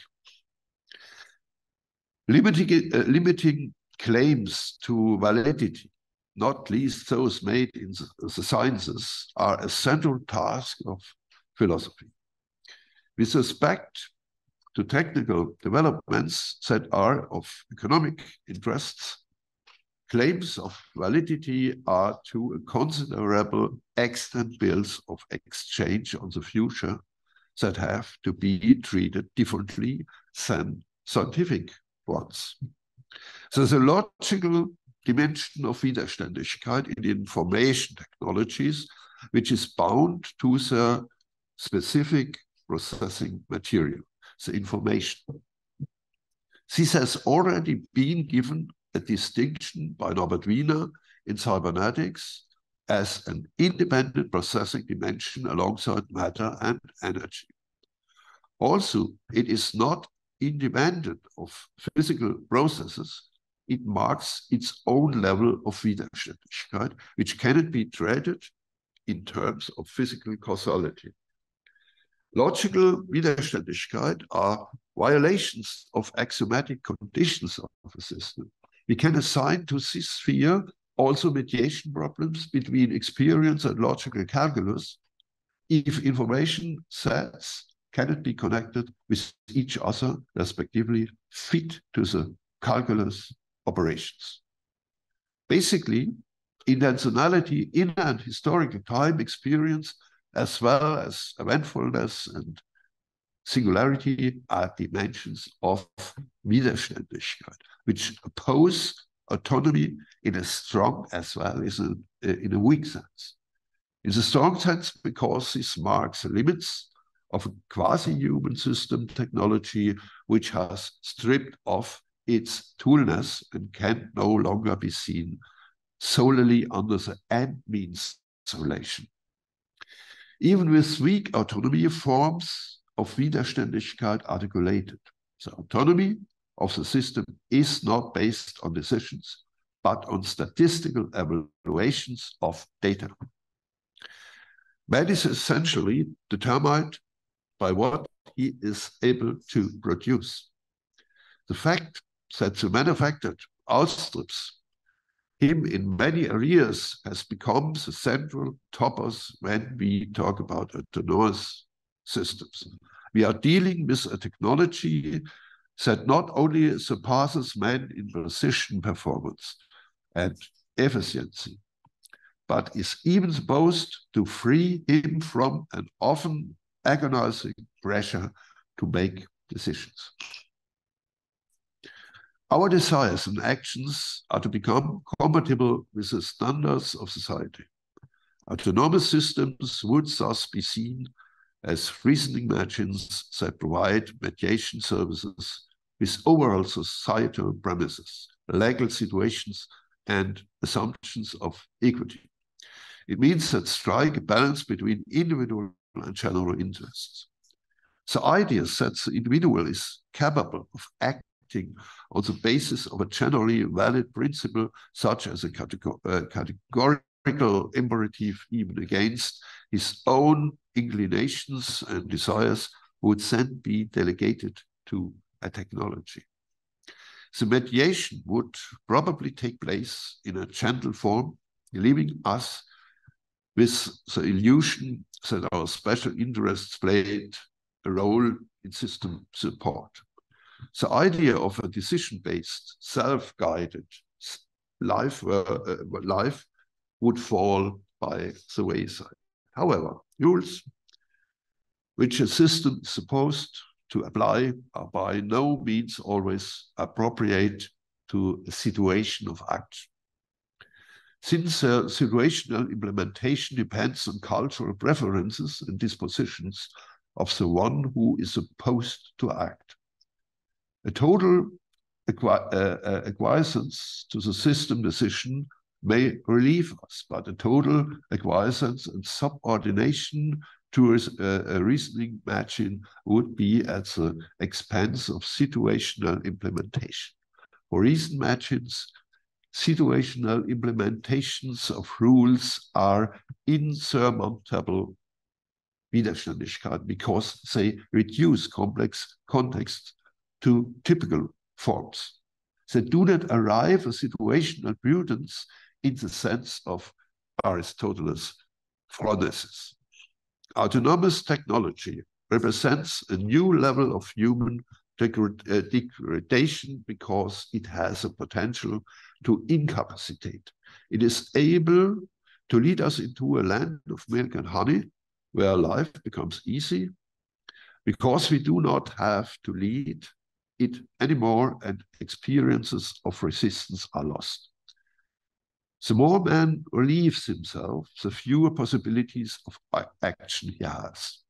Limiting claims to validity, not least those made in the sciences, are a central task of philosophy. With respect to technical developments that are of economic interests, claims of validity are to a considerable extent bills of exchange on the future that have to be treated differently than scientific ones. So the logical dimension of Widerständigkeit in information technologies, which is bound to the specific processing material, the information. This has already been given a distinction by Norbert Wiener in cybernetics as an independent processing dimension alongside matter and energy. Also, it is not independent of physical processes. It marks its own level of Widerständigkeit, which cannot be treated in terms of physical causality. Logical Widerständigkeit are violations of axiomatic conditions of a system. We can assign to this sphere also mediation problems between experience and logical calculus if information sets cannot be connected with each other, respectively fit to the calculus operations. Basically, intentionality in and historical time experience, as well as eventfulness and singularity, are dimensions of Widerständigkeit, which oppose autonomy in a strong as well as in a weak sense. In the strong sense, because this marks the limits of a quasi-human system technology which has stripped off its toolness and can no longer be seen solely under the end-means relation. Even with weak autonomy, forms of Widerständigkeit articulated. The autonomy of the system is not based on decisions, but on statistical evaluations of data. Man is essentially determined by what he is able to produce. The fact that the manufactured outstrips him in many areas has become the central topos when we talk about autonomous systems. We are dealing with a technology that not only surpasses man in precision, performance, and efficiency, but is even supposed to free him from an often agonizing pressure to make decisions. Our desires and actions are to become compatible with the standards of society. Autonomous systems would thus be seen as reasoning machines that provide mediation services with overall societal premises, legal situations, and assumptions of equity. It means that strike a balance between individual and general interests. The idea that the individual is capable of acting on the basis of a generally valid principle, such as a categorical imperative even against his own inclinations and desires, would then be delegated to a technology. The mediation would probably take place in a gentle form, leaving us with the illusion that our special interests played a role in system support. The idea of a decision-based, self-guided life would fall by the wayside. However, rules which a system is supposed to apply are by no means always appropriate to a situation of action. Since situational implementation depends on cultural preferences and dispositions of the one who is supposed to act. A total acquiescence to the system decision may relieve us, but a total acquiescence and subordination to a reasoning machine would be at the expense of situational implementation. For reason machines, situational implementations of rules are insurmountable Widerständigkeit because they reduce complex contexts to typical forms. They do not arrive at situational prudence in the sense of Aristotle's phronesis. Autonomous technology represents a new level of human degradation because it has a potential to incapacitate. It is able to lead us into a land of milk and honey, where life becomes easy, because we do not have to lead it anymore and experiences of resistance are lost. The more man relieves himself, the fewer possibilities of action he has.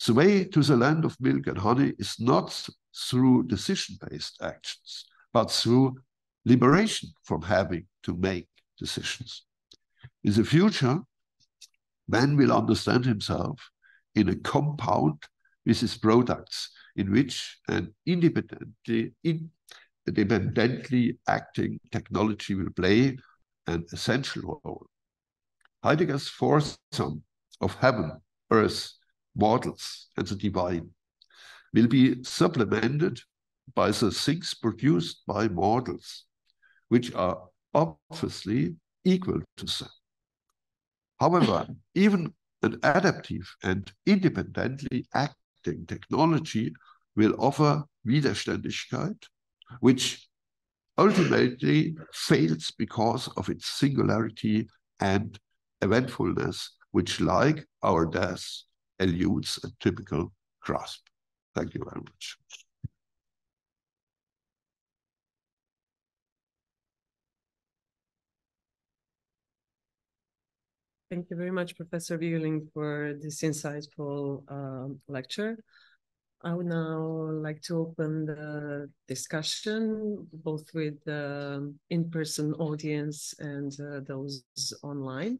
The way to the land of milk and honey is not through decision-based actions, but through liberation from having to make decisions. In the future, man will understand himself in a compound with his products, in which an independently acting technology will play an essential role. Heidegger's foursome of heaven, earth, mortals, and the divine will be supplemented by the things produced by mortals, which are obviously equal to them. However, even an adaptive and independently acting technology will offer Widerständigkeit, which ultimately fails because of its singularity and eventfulness, which, like our death, eludes a typical grasp. Thank you very much. Thank you very much, Professor Wiegerling, for this insightful lecture. I would now like to open the discussion, both with the in-person audience and those online.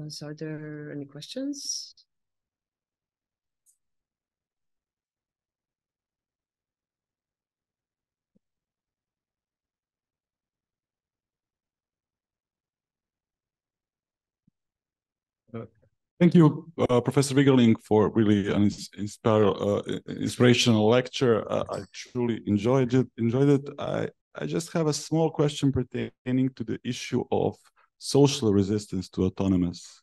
So are there any questions? Thank you, Professor Wiegerling, for really an inspirational lecture. I truly enjoyed it. I just have a small question pertaining to the issue of social resistance to autonomous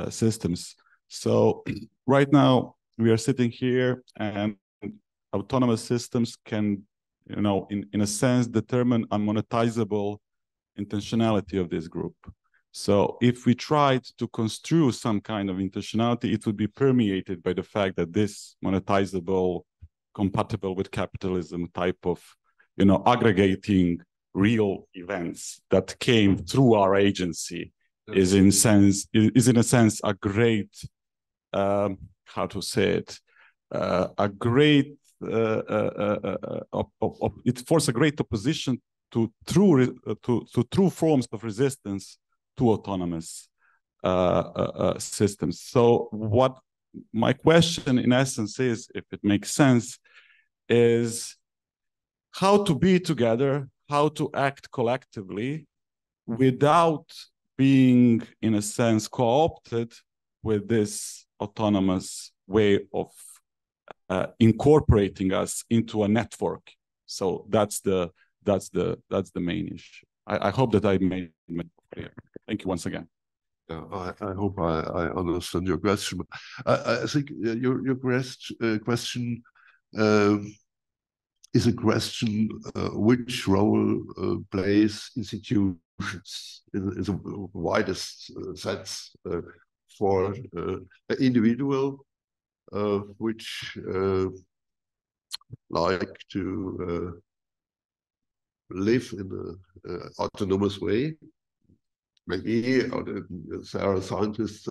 systems. So right now we are sitting here, and autonomous systems can, in a sense, determine a monetizable intentionality of this group. So if we tried to construe some kind of intentionality, it would be permeated by the fact that this monetizable, compatible with capitalism type of aggregating real events that came through our agency is in a sense a great, how to say it, a great, it forces a great opposition to true forms of resistance to autonomous systems. So what my question in essence is, if it makes sense, is how to be together, how to act collectively without being, in a sense, co-opted with this autonomous way of incorporating us into a network. So that's the main issue. I hope that I made it clear. Thank you once again. Yeah, I hope I understand your question. I think your question is a question which role plays institutions in the widest sense for an individual which like to live in an autonomous way. Maybe there are scientists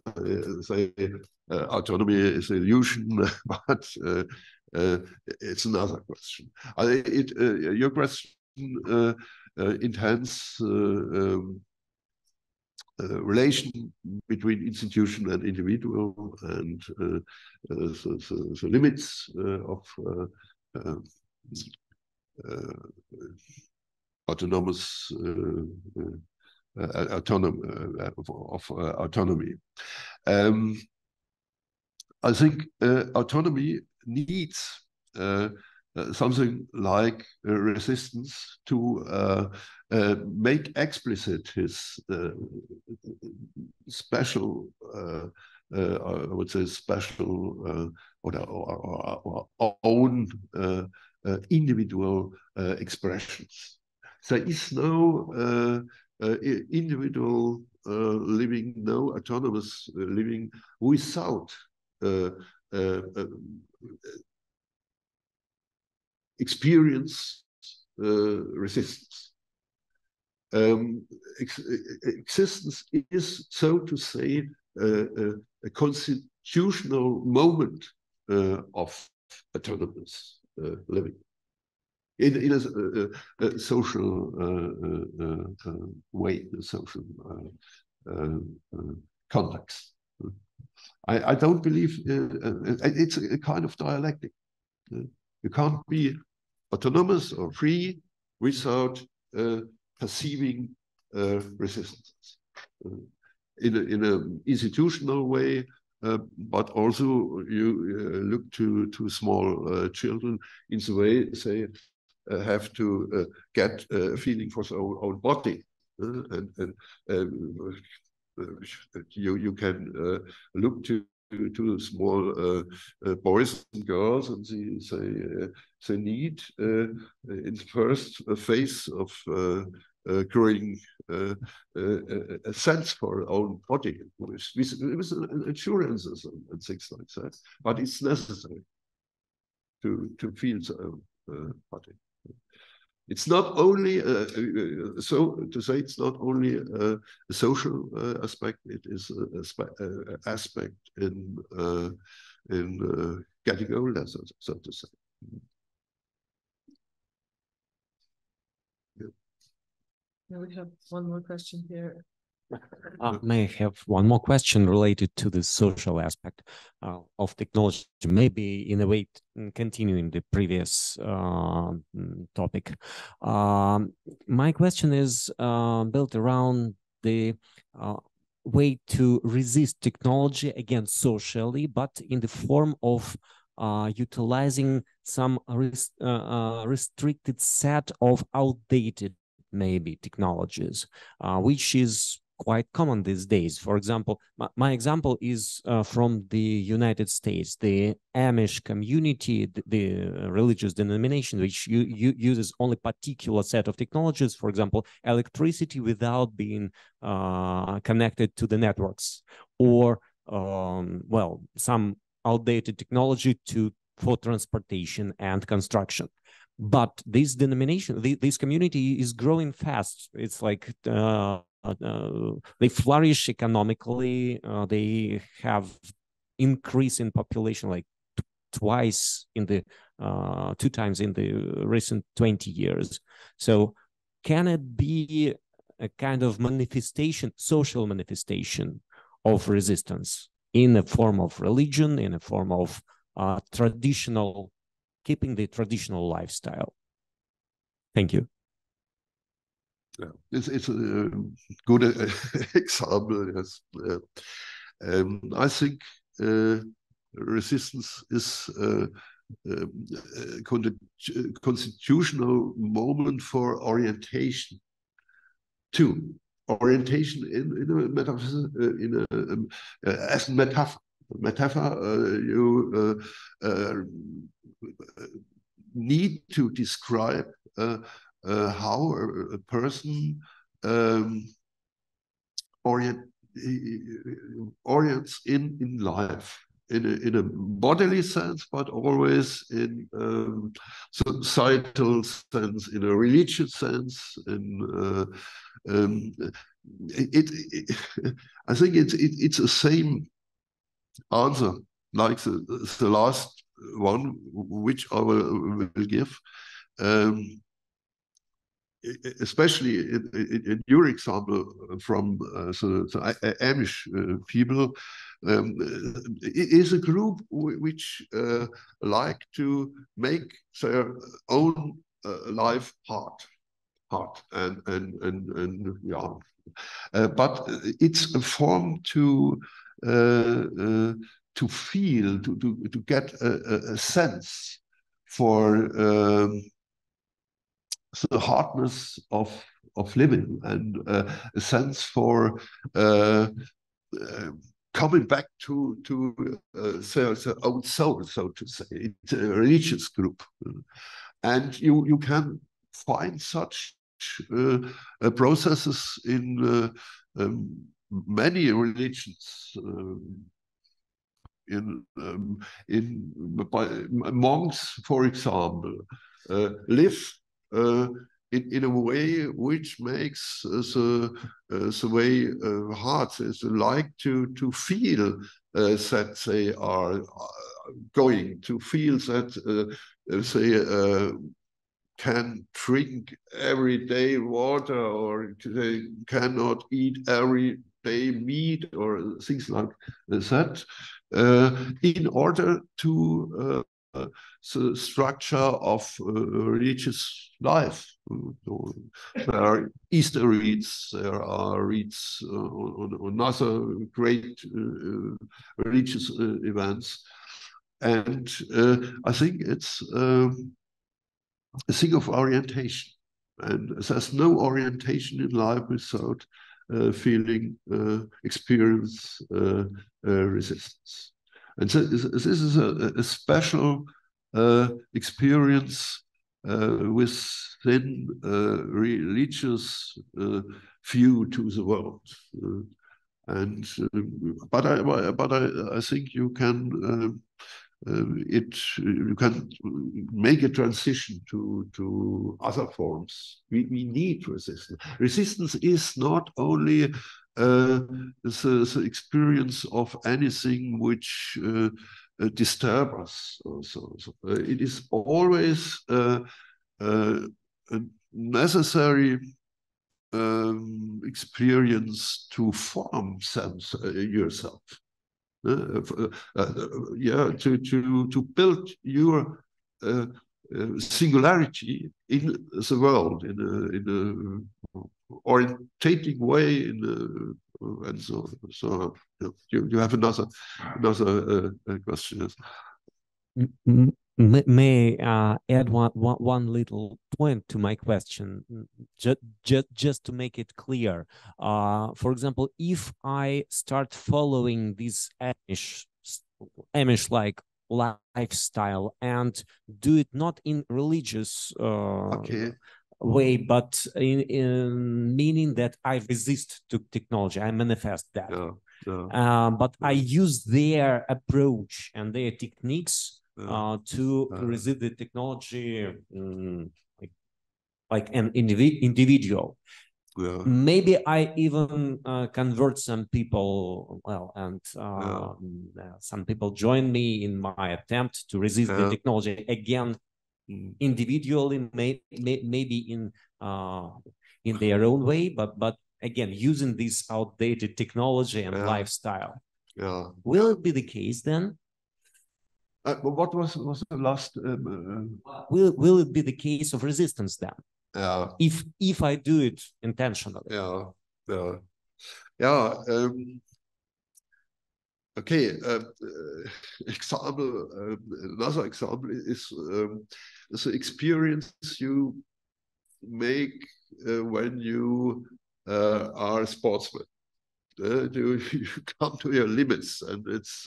say autonomy is an illusion, but it's another question. Your question intends relation between institution and individual, and the limits of autonomous autonomy. I think autonomy needs something like resistance to make explicit his special, I would say, special or own individual expressions. There is no individual living, no autonomous living without experience resistance. Existence is, so to say, a constitutional moment of autonomous living in a social way, a social context. I don't believe it's a kind of dialectic. You can't be autonomous or free without perceiving resistance in an institutional way, but also you look to small children in the way they have to get a feeling for their own body, and you can look to small boys and girls, and they need in the first phase of growing a sense for their own body with insurances and things like that. But it's necessary to feel their own body. It's not only so to say. It's not only a social aspect. It is an aspect in getting older, so to say. Yeah. Now we have one more question here. May I have one more question related to the social aspect of technology, maybe in a way continuing the previous topic. My question is built around the way to resist technology again socially, but in the form of utilizing some restricted set of outdated maybe technologies, which is quite common these days. For example, my example is from the United States, the Amish community, the religious denomination, which uses only particular set of technologies, for example, electricity without being connected to the networks, or well, some outdated technology to for transportation and construction. But this denomination, this community is growing fast. It's like they flourish economically. They have increase in population like twice in the 2 times in the recent 20 years. So can it be a kind of manifestation, social manifestation of resistance in a form of religion, in a form of traditional, keeping the traditional lifestyle? Thank you. Yeah, it's a good example. Yes, I think resistance is a constitutional moment for orientation. Too, orientation in a metaphor, as a metaphor. You need to describe how a person orients in life, in a bodily sense, but always in societal sense, in a religious sense. I think it's the same answer like the last one, which I will give. Especially in your example from the Amish people, is a group which like to make their own life hard, and yeah, but it's a form to feel, to get a sense for the hardness of living, and a sense for coming back to their own soul, so to say. It's a religious group, and you can find such processes in many religions. By monks, for example, live in a way which makes the way hard. It's like to feel that they are going to feel that they can drink every day water, or they cannot eat every day meat, or things like that, in order to the structure of religious life. There are Easter rites, there are rites on other great religious events. And I think it's a thing of orientation. And there's no orientation in life without feeling, experience resistance. And so this is a special experience within religious view to the world. But I think you can you can make a transition to other forms. We need resistance. Resistance is not only the experience of anything which disturbs us. So it is always a necessary experience to form yourself. Yeah, to build your singularity in the world, in a orientating way, and so you have another question. May add one little point to my question, just to make it clear. For example, if I start following this Amish-like lifestyle and do it not in religious way, but in meaning that I resist to technology, I manifest that. But I use their approach and their techniques to resist the technology like an individual. Yeah. Maybe I even convert some people, well, and some people join me in my attempt to resist the technology again, individually, maybe in their own way, but again, using this outdated technology and lifestyle. Yeah. Will it be the case then? What was the last? Will it be the case of resistance then? Yeah. If I do it intentionally. Yeah. Yeah. Yeah. Okay. Example. Another example is the experience you make when you are a sportsman. You come to your limits, and it's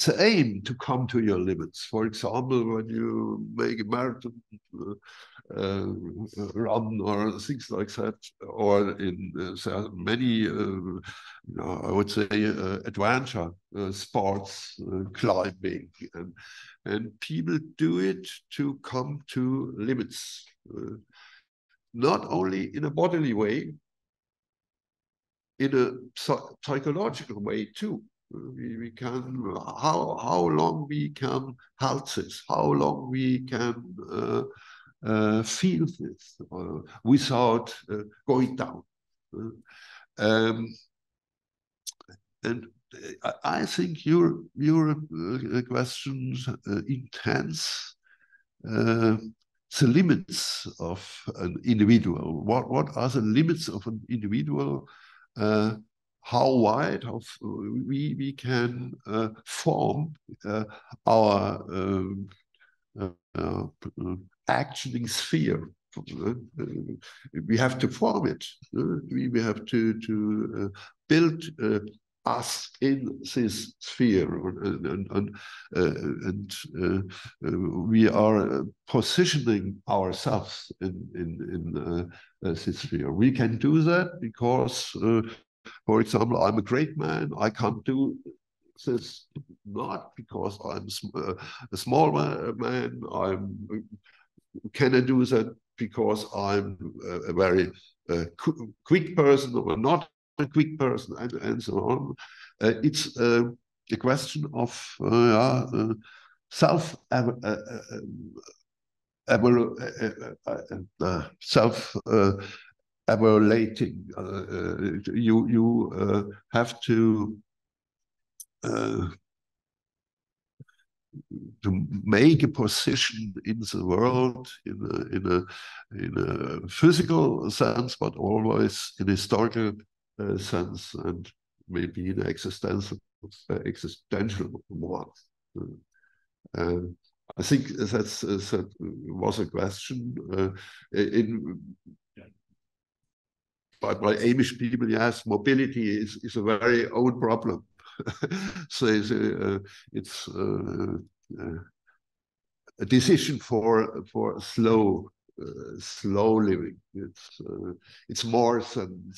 an aim to come to your limits. For example, when you make a marathon run or things like that, or in many, I would say, adventure sports, climbing, and people do it to come to limits, not only in a bodily way, in a psychological way too. We can, how long we can halt this, how long we can feel this without going down. And I think your question intends the limits of an individual. What are the limits of an individual? How wide we can form our actioning sphere. We have to form it. We have to build us in this sphere, and we are positioning ourselves in this sphere. We can do that because, for example, I'm a great man. I can't do this not because I'm a small man. Can I do that because I'm a very quick person or not a quick person, and so on. It's a question of self-evaluating. You have to make a position in the world in a physical sense, but always in a historical sense, and maybe in existential one. I think that was a question by Amish people. Yes, mobility is a very old problem. So it's a decision for slow living. It's more than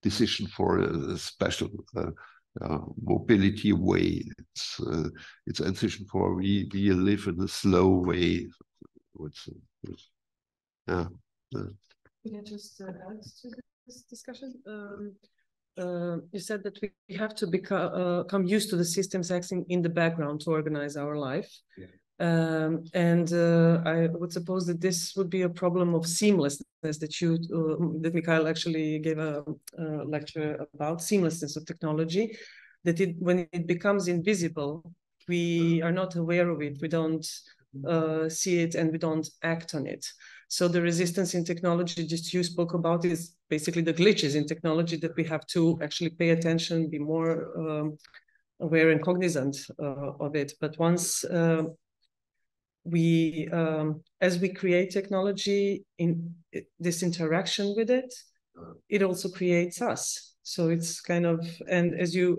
decision for a special mobility way. It's a decision for we live in a slow way. Yeah. Can I just add to this discussion? You said that we have to become used to the systems acting in the background to organize our life. Yeah. I would suppose that this would be a problem of seamlessness that Mikhail actually gave a lecture about seamlessness of technology, that when it becomes invisible, we are not aware of it, we don't see it, and we don't act on it. So the resistance in technology, just you spoke about, is basically the glitches in technology that we have to actually pay attention, be more aware and cognizant of it. But once as we create technology, in this interaction with it, it also creates us. So it's kind of, and as you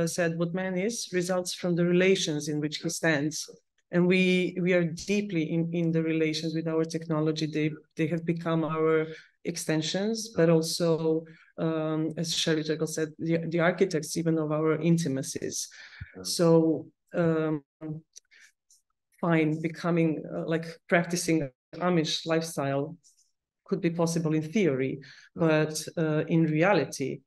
said, what man is results from the relations in which he stands. And we are deeply in the relations with our technology. They have become our extensions, but also, as Shelley Jekyll said, the architects even of our intimacies. So fine, becoming like practicing Amish lifestyle could be possible in theory, but in reality,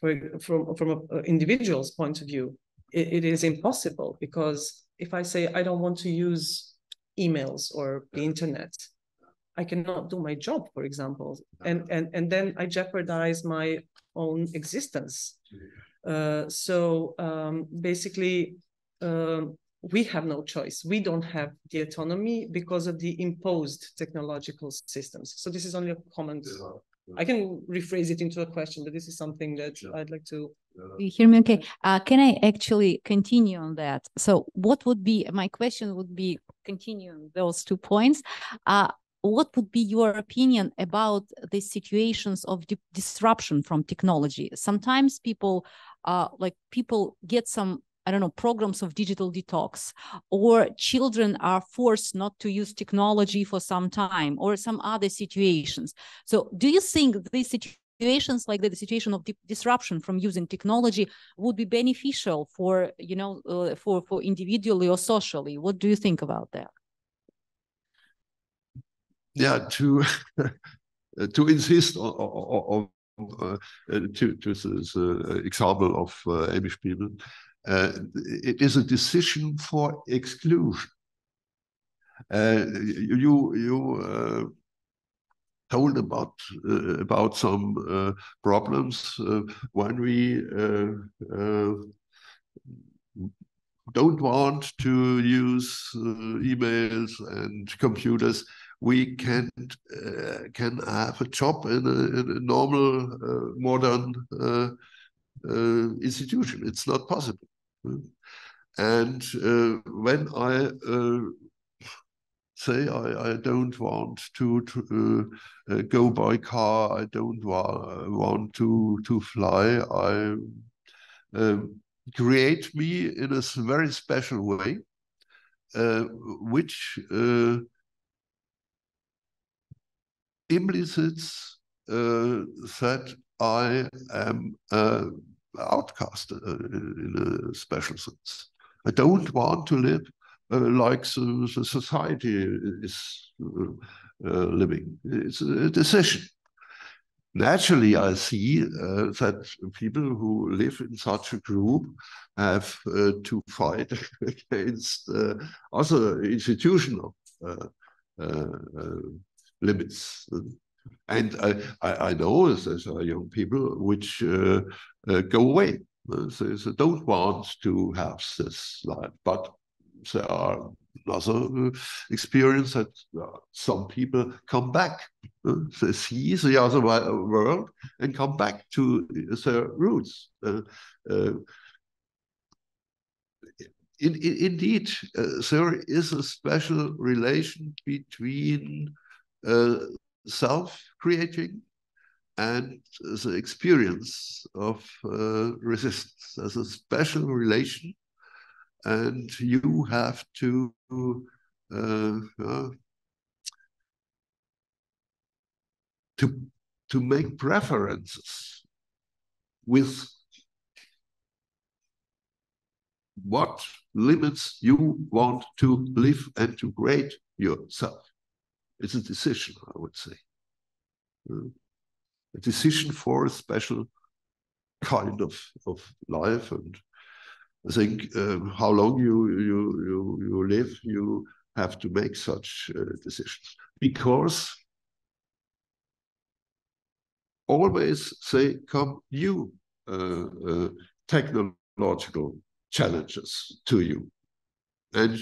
from an individual's point of view, it is impossible, because if I say I don't want to use emails or the internet, I cannot do my job, for example, and then I jeopardize my own existence. So basically, we have no choice. We don't have the autonomy because of the imposed technological systems. So this is only a comment. I can rephrase it into a question, but this is something that I'd like to. You hear me okay? Can I actually continue on that? So what would be, my question would be, continuing those 2 points, what would be your opinion about the situations of disruption from technology? Sometimes people get some, I don't know, programs of digital detox, or children are forced not to use technology for some time, or some other situations. So do you think these situations like the situation of disruption from using technology would be beneficial for, for individually or socially? What do you think about that? Yeah, to insist on to this example of Amish people, it is a decision for exclusion. You told about some problems when we don't want to use emails and computers. We can have a job in a normal modern institution. It's not possible. And when I say I don't want to go by car, I don't want to fly, I create me in a very special way, which implicits that I am outcast in a special sense. I don't want to live like the society is living. It's a decision. Naturally, I see that people who live in such a group have to fight against other institutional limits. And I know there's young people which go away. They don't want to have this life, but there are another experience that some people come back. They see the other world and come back to their roots. Indeed, there is a special relation between self-creating and the experience of resistance. There's a special relation, and you have to make preferences with what limits you want to live and to create yourself. It's a decision, I would say. A decision for a special kind of life. And I think how long you live, you have to make such decisions. Because always they come new technological challenges to you. And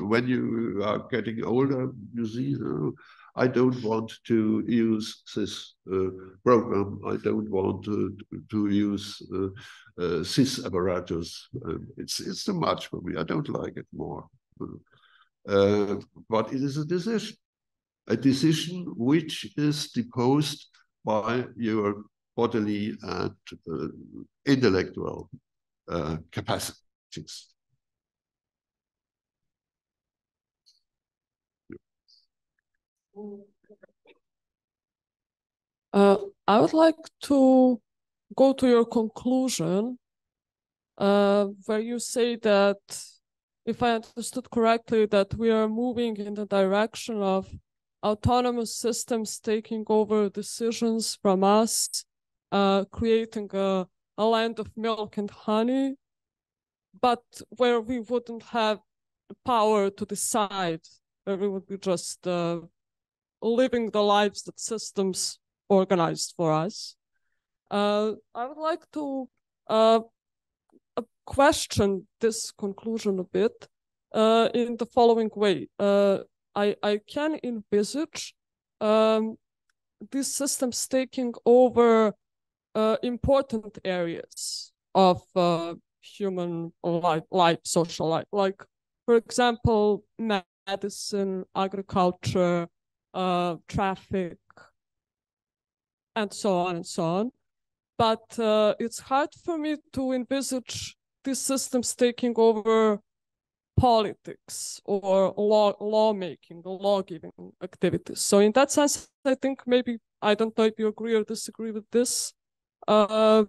when you are getting older, you see, I don't want to use this program. I don't want to use this apparatus. It's too much for me. I don't like it more. But it is a decision which is deposed by your bodily and intellectual capacities. I would like to go to your conclusion, where you say that, if I understood correctly, that we are moving in the direction of autonomous systems taking over decisions from us, creating a land of milk and honey, but where we wouldn't have the power to decide, where we would be just living the lives that systems organized for us. I would like to question this conclusion a bit in the following way. I can envisage these systems taking over important areas of human life, social life, like, for example, medicine, agriculture, traffic, and so on and so on. But it's hard for me to envisage these systems taking over politics or lawmaking or law-giving activities. So in that sense, I think maybe, I don't know if you agree or disagree with this, one of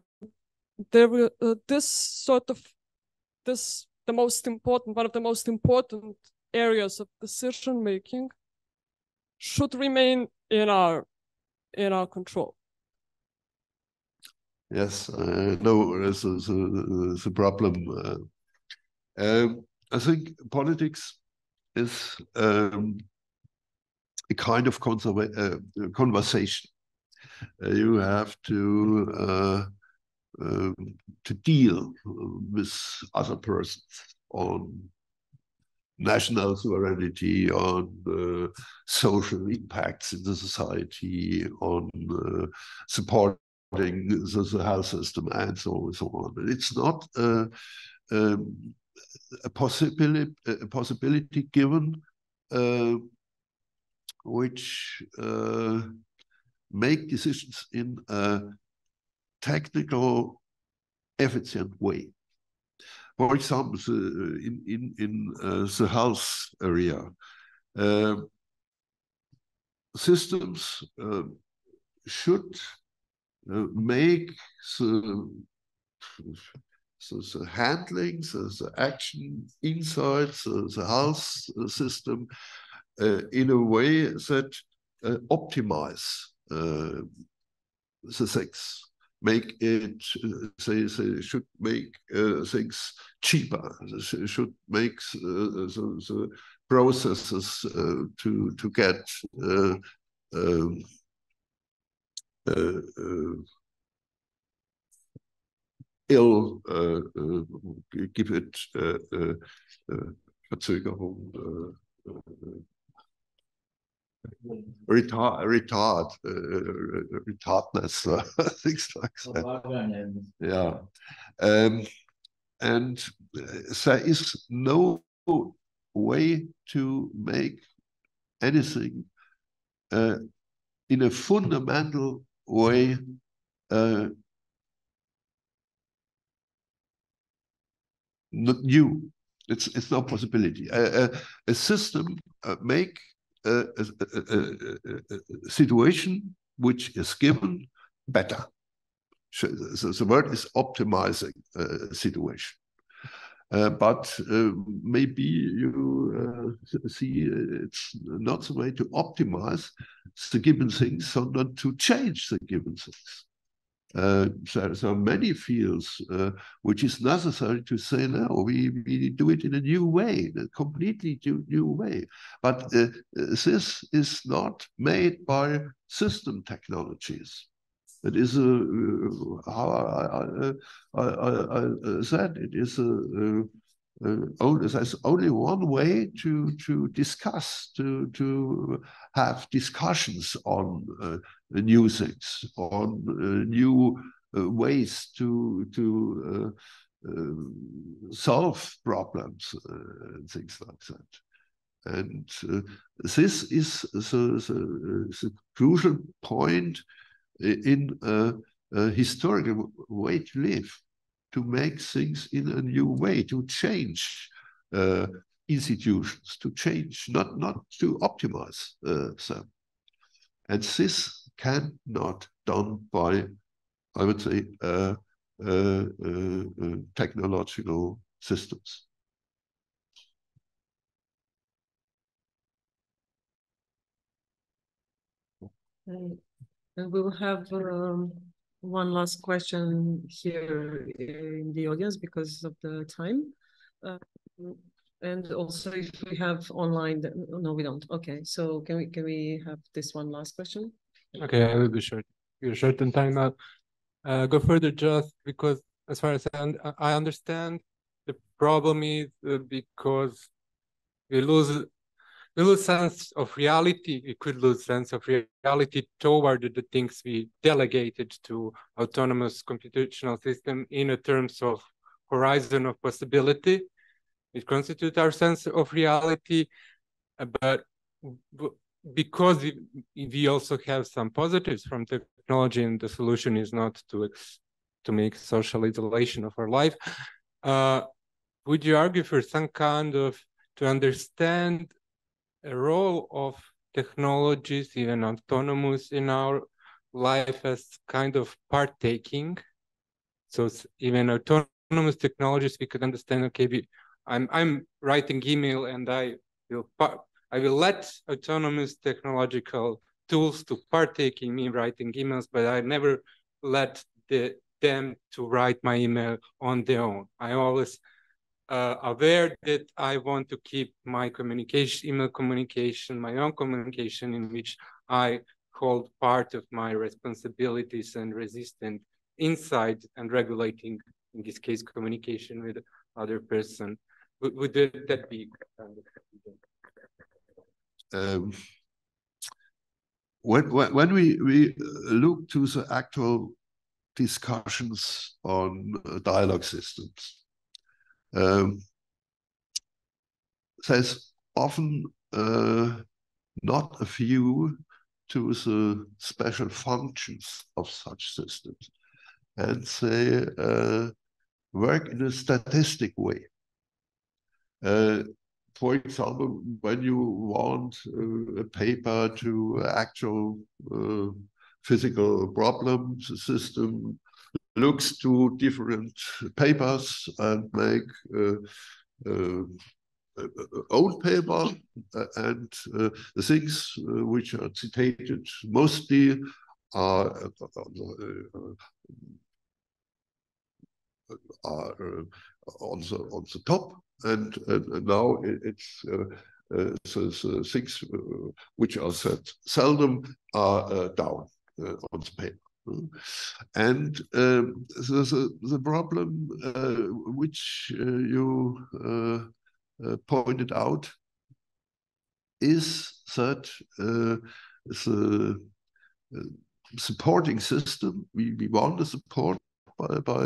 the most important areas of decision making should remain in our control. Yes, no, there's a problem. I think politics is a kind of conversation. You have to deal with other persons on national sovereignty, on social impacts in the society, on supporting the health system, and so on. It's not a possibility given which make decisions in a technical, efficient way. For example, in the health area, systems should make the handling, the action inside the health system in a way that optimize the things, make it, they should make things cheaper, they should make the processes to get give it Verzögerung, retardness, things like that. Yeah, and there is no way to make anything in a fundamental way not new. It's no possibility. A system make a situation which is given better. The word is optimizing a situation. But maybe you see it's not the way to optimize the given things, sondern to change the given things. There are many fields which is necessary to say, no, we do it in a new way, a completely new way. But this is not made by system technologies. It is how I said, it is there's only one way to discuss, to have discussions on new things, on new ways to solve problems, and things like that. And this is the crucial point in a historical way to live, to make things in a new way, to change institutions, to change, not to optimize them. And this cannot done by, I would say, technological systems. And we'll have one last question here in the audience because of the time. And also if we have online, no, we don't. Okay, so can we have this one last question? Okay, I will be short. You're short in time now. Go further just because as far as I understand, the problem is because we lose sense of reality. We could lose sense of reality toward the things we delegated to autonomous computational system in a terms of horizon of possibility. It constitutes our sense of reality, but because we also have some positives from technology, and the solution is not to make social isolation of our life. Would you argue for some kind of to understand a role of technologies, even autonomous, in our life as kind of partaking? So even autonomous technologies, we could understand. Okay, I'm writing email, and I will let autonomous technological tools to partake in me writing emails, but I never let them to write my email on their own. I always aware that I want to keep my communication, email communication, my own communication, in which I hold part of my responsibilities and resistant inside and regulating, in this case, communication with other person. Would that be? When we look to the actual discussions on dialogue systems, there's often not a view to the special functions of such systems, and they work in a statistic way. For example, when you want a paper to actual physical problems, the system looks to different papers and make own paper, and the things which are citated mostly are on the top, and now it's the things which are said seldom are down on the paper. And the problem which you pointed out is that the supporting system we want to support by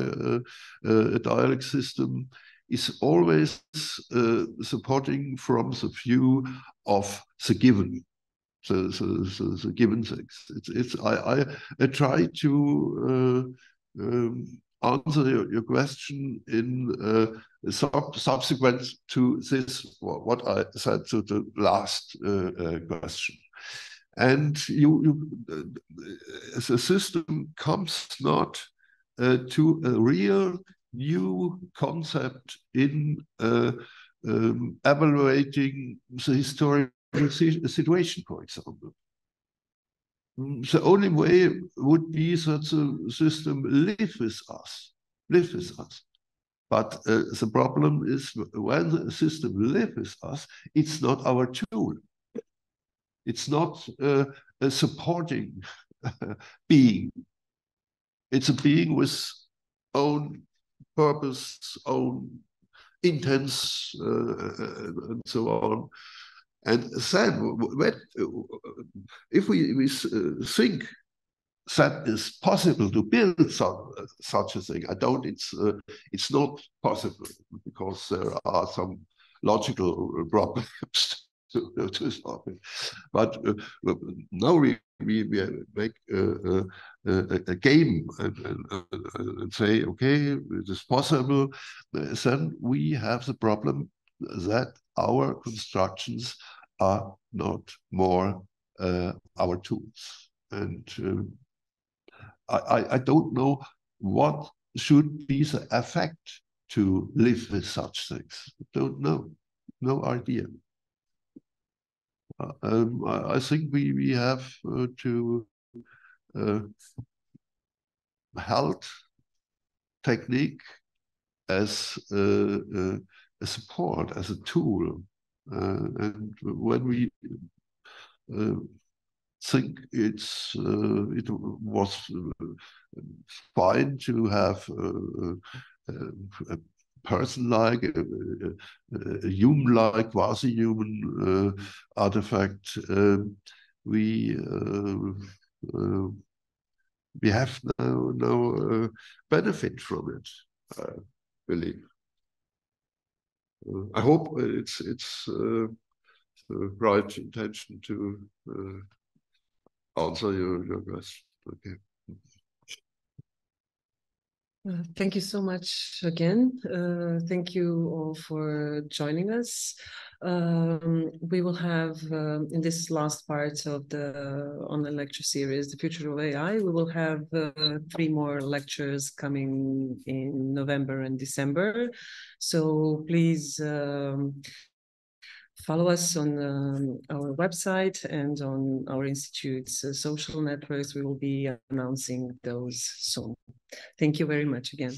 a dialogue system is always supporting from the view of the given. The given things. I try to answer your question in subsequent to this, what I said to the last question. And the system comes not to a real new concept in evaluating the historical situation, for example. The only way would be that the system live with us. But the problem is when the system lives with us, it's not our tool. It's not a supporting being. It's a being with own purpose, own intents, and so on. And then, if we think that it's possible to build such a thing, I don't. It's not possible because there are some logical problems to solve it. But now we make a game and say, okay, it is possible. Then we have the problem that our constructions are not more our tools. And I don't know what should be the effect to live with such things. Don't know, no idea. I think we have to hold technique as a support, as a tool, and when we think it was fine to have a person-like, a human-like, quasi-human artifact. We have no benefit from it, I believe. I hope it's the right intention to answer your question. Okay. Thank you so much again. Thank you all for joining us. We will have, in this last part of the online lecture series, The Future of AI, we will have 3 more lectures coming in November and December. So please follow us on our website and on our institute's social networks. We will be announcing those soon. Thank you very much again.